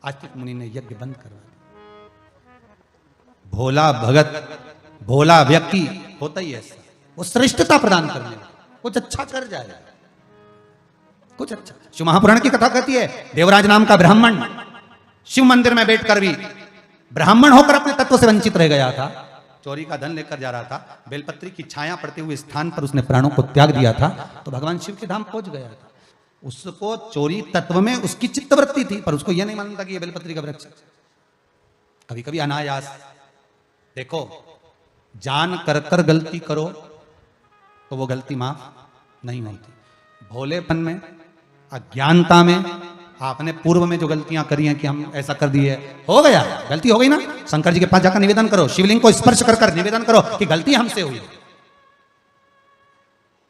आस्तिक मुनि ने यज्ञ बंद करवा दिया। भोला भगत, भोला व्यक्ति होता ही ऐसा, वो श्रेष्ठता प्रदान करने, कुछ अच्छा कर जाएगा, कुछ अच्छा। शिव महापुराण की कथा कहती है, देवराज नाम का ब्राह्मण शिव मंदिर में बैठकर भी ब्राह्मण होकर अपने तत्व से वंचित रह गया था। चोरी का धन लेकर जा रहा था, बेलपत्री की छाया पड़ते हुए स्थान पर उसने प्राणों को त्याग दिया था, तो भगवान शिव के धाम पहुंच गया था। उसको चोरी तत्व में उसकी चित्तवृत्ति थी, पर उसको यह नहीं मालूम था कि यह बेलपत्री का वृक्ष। कभी कभी अनायास देखो, जान कर कर गलती करो तो वो गलती माफ नहीं होती। भोलेपन में, अज्ञानता में, आपने पूर्व में जो गलतियां करी हैं कि हम ऐसा कर दिए, हो गया, गलती हो गई ना, शंकर जी के पास जाकर निवेदन करो, शिवलिंग को स्पर्श कर कर निवेदन करो कि गलती हमसे हुई।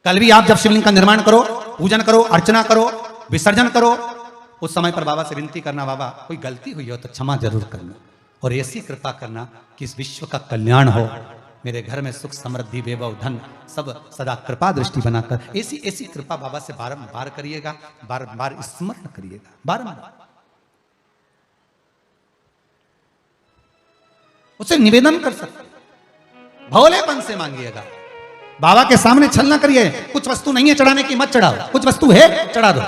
कल भी आप जब शिवलिंग का निर्माण करो, पूजन करो, अर्चना करो, विसर्जन करो, उस समय पर बाबा से विनती करना, बाबा कोई गलती हुई हो तो क्षमा जरूर करना, और ऐसी कृपा करना कि इस विश्व का कल्याण हो, मेरे घर में सुख समृद्धि वैभव धन सब सदा कृपा दृष्टि बनाकर ऐसी ऐसी कृपा बाबा से बारंबार करिएगा, बारंबार स्मरण करिएगा, बारंबार उसे निवेदन कर सकते, भोलेपन से मांगिएगा। बाबा के सामने छल ना करिए, कुछ वस्तु नहीं है चढ़ाने की मत चढ़ाओ, कुछ वस्तु है चढ़ा दो।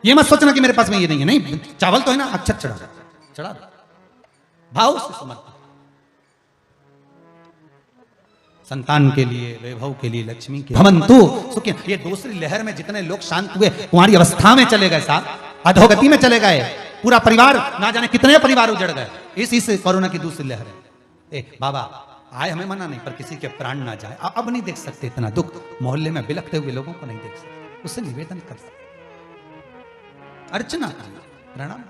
ये मत सोचना कि मेरे पास में ये नहीं है, नहीं चावल तो है ना, अक्षत चढ़ा दो, चढ़ा दो, भाव से समर्पित। संतान के लिए, वैभव के लिए, लक्ष्मी के भवन्तु सुखी। ये दूसरी लहर में जितने लोग शांत हुए, तुम्हारी अवस्था में चले गए साहब, अधोगति में चले गए, पूरा परिवार ना जाने कितने परिवार उजड़ गए इसी से कोरोना की दूसरी लहर है। ए बाबा आए हमें मना नहीं, पर किसी के प्राण ना जाए। अब नहीं देख सकते इतना दुख, मोहल्ले में बिलखते हुए लोगों को नहीं देख सकते, उससे निवेदन कर सकते, अर्चना प्रणाम।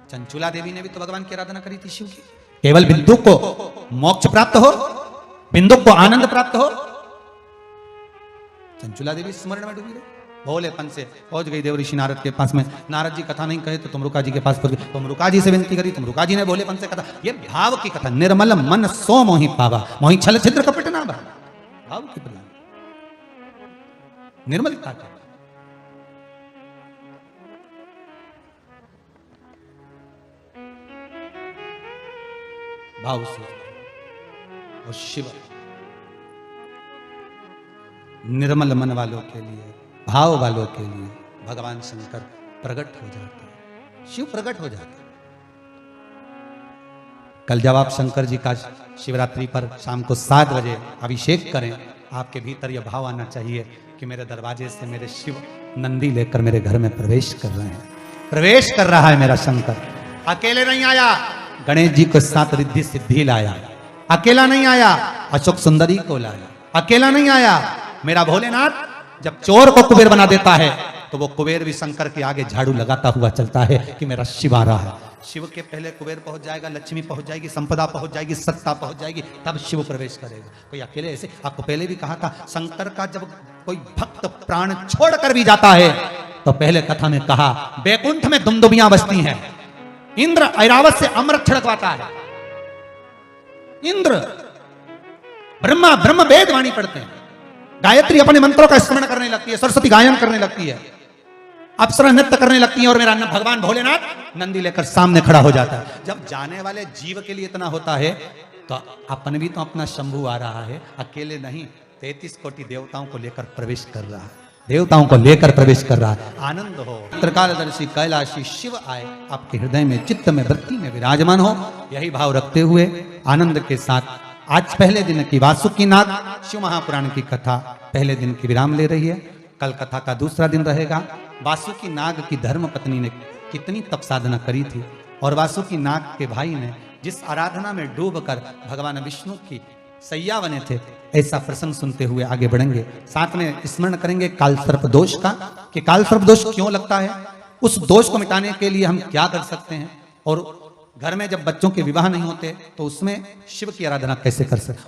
चंचुला देवी ने भी तो भगवान की आराधना करी थी शिव की, केवल बिंदु को मोक्ष प्राप्त हो, बिंदु को आनंद प्राप्त हो। चंचुला देवी स्मरण में डूबी रही, भोलेपन से पहुंच गई देव ऋषि नारद के पास में। नारद जी कथा नहीं कहे तो तुमरुका जी के पास पहुंच गई, तुमरुका जी से विनती करी, तुमरुका जी ने भोलेपन से कथा। ये भाव की कथा, निर्मल मन सो मोहि पावा, मोहि छल छिद्र कपट ना भा। भाव की प्रधान निर्मलता का भाव से। और शिव निर्मल मन वालों के लिए, भाव वालों के लिए भगवान शंकर प्रकट हो जाते हैं, शिव प्रकट हो जाते हैं। कल जब आप शंकर जी का शिवरात्रि पर शाम को 7 बजे अभिषेक करें, आपके भीतर यह भाव आना चाहिए कि मेरे दरवाजे से मेरे शिव नंदी लेकर मेरे घर में प्रवेश कर रहे हैं, प्रवेश कर रहा है मेरा शंकर। अकेले नहीं आया, गणेश जी को साथ रिद्धि सिद्धि लाया, अकेला नहीं आया, अशोक सुंदरी को लाया, अकेला नहीं आया। मेरा भोलेनाथ जब चोर को कुबेर बना देता है तो वो कुबेर भी शंकर के आगे झाड़ू लगाता हुआ चलता है कि मेरा शिव आ रहा है। शिव के पहले कुबेर पहुंच जाएगा, लक्ष्मी पहुंच जाएगी, संपदा पहुंच जाएगी, सत्ता पहुंच जाएगी, तब शिव प्रवेश करेगा। कोई अकेले ऐसे, आपको पहले भी कहा था, शंकर का जब कोई भक्त प्राण छोड़कर भी जाता है तो पहले कथा में कहा बैकुंठ में दुमदुमियां बजती हैं, इंद्र ऐरावत से अमृत छिड़कवाता है, इंद्र ब्रह्मा ब्रह्म वेद वाणी पढ़ते हैं, गायत्री अपने मंत्रों का स्मरण करने लगती है, सरस्वती गायन करने लगती है, अप्सरा नृत्य करने लगती है, और मेरा भगवान भोलेनाथ नंदी लेकर सामने खड़ा हो जाता है। जब जाने वाले जीव के लिए इतना होता है तो अपन भी तो अपना शंभु आ रहा है, अकेले नहीं, 33 कोटि देवताओं को लेकर प्रवेश कर रहा है, देवताओं को लेकर प्रवेश कर रहा है। आनंद हो, त्रिकालदर्शी कैलाशी शिव आए आपके हृदय में, चित्त में, वृत्ति में विराजमान हो। यही भाव रखते हुए आनंद के साथ आज पहले दिन की वासुकी नाग शिव महापुराण की कथा पहले दिन की विराम ले रही है। कल कथा का दूसरा दिन रहेगा। वासुकी नाग की धर्म पत्नी ने कितनी तप साधना करी थी, और वासुकी नाग के भाई ने जिस आराधना में डूबकर भगवान विष्णु की सैया बने थे, ऐसा प्रसंग सुनते हुए आगे बढ़ेंगे। साथ में स्मरण करेंगे काल सर्प दोष का, कि काल सर्प दोष क्यों लगता है, उस दोष को मिटाने के लिए हम क्या कर सकते हैं, और घर में जब बच्चों के विवाह नहीं होते तो उसमें शिव की आराधना कैसे कर सकते।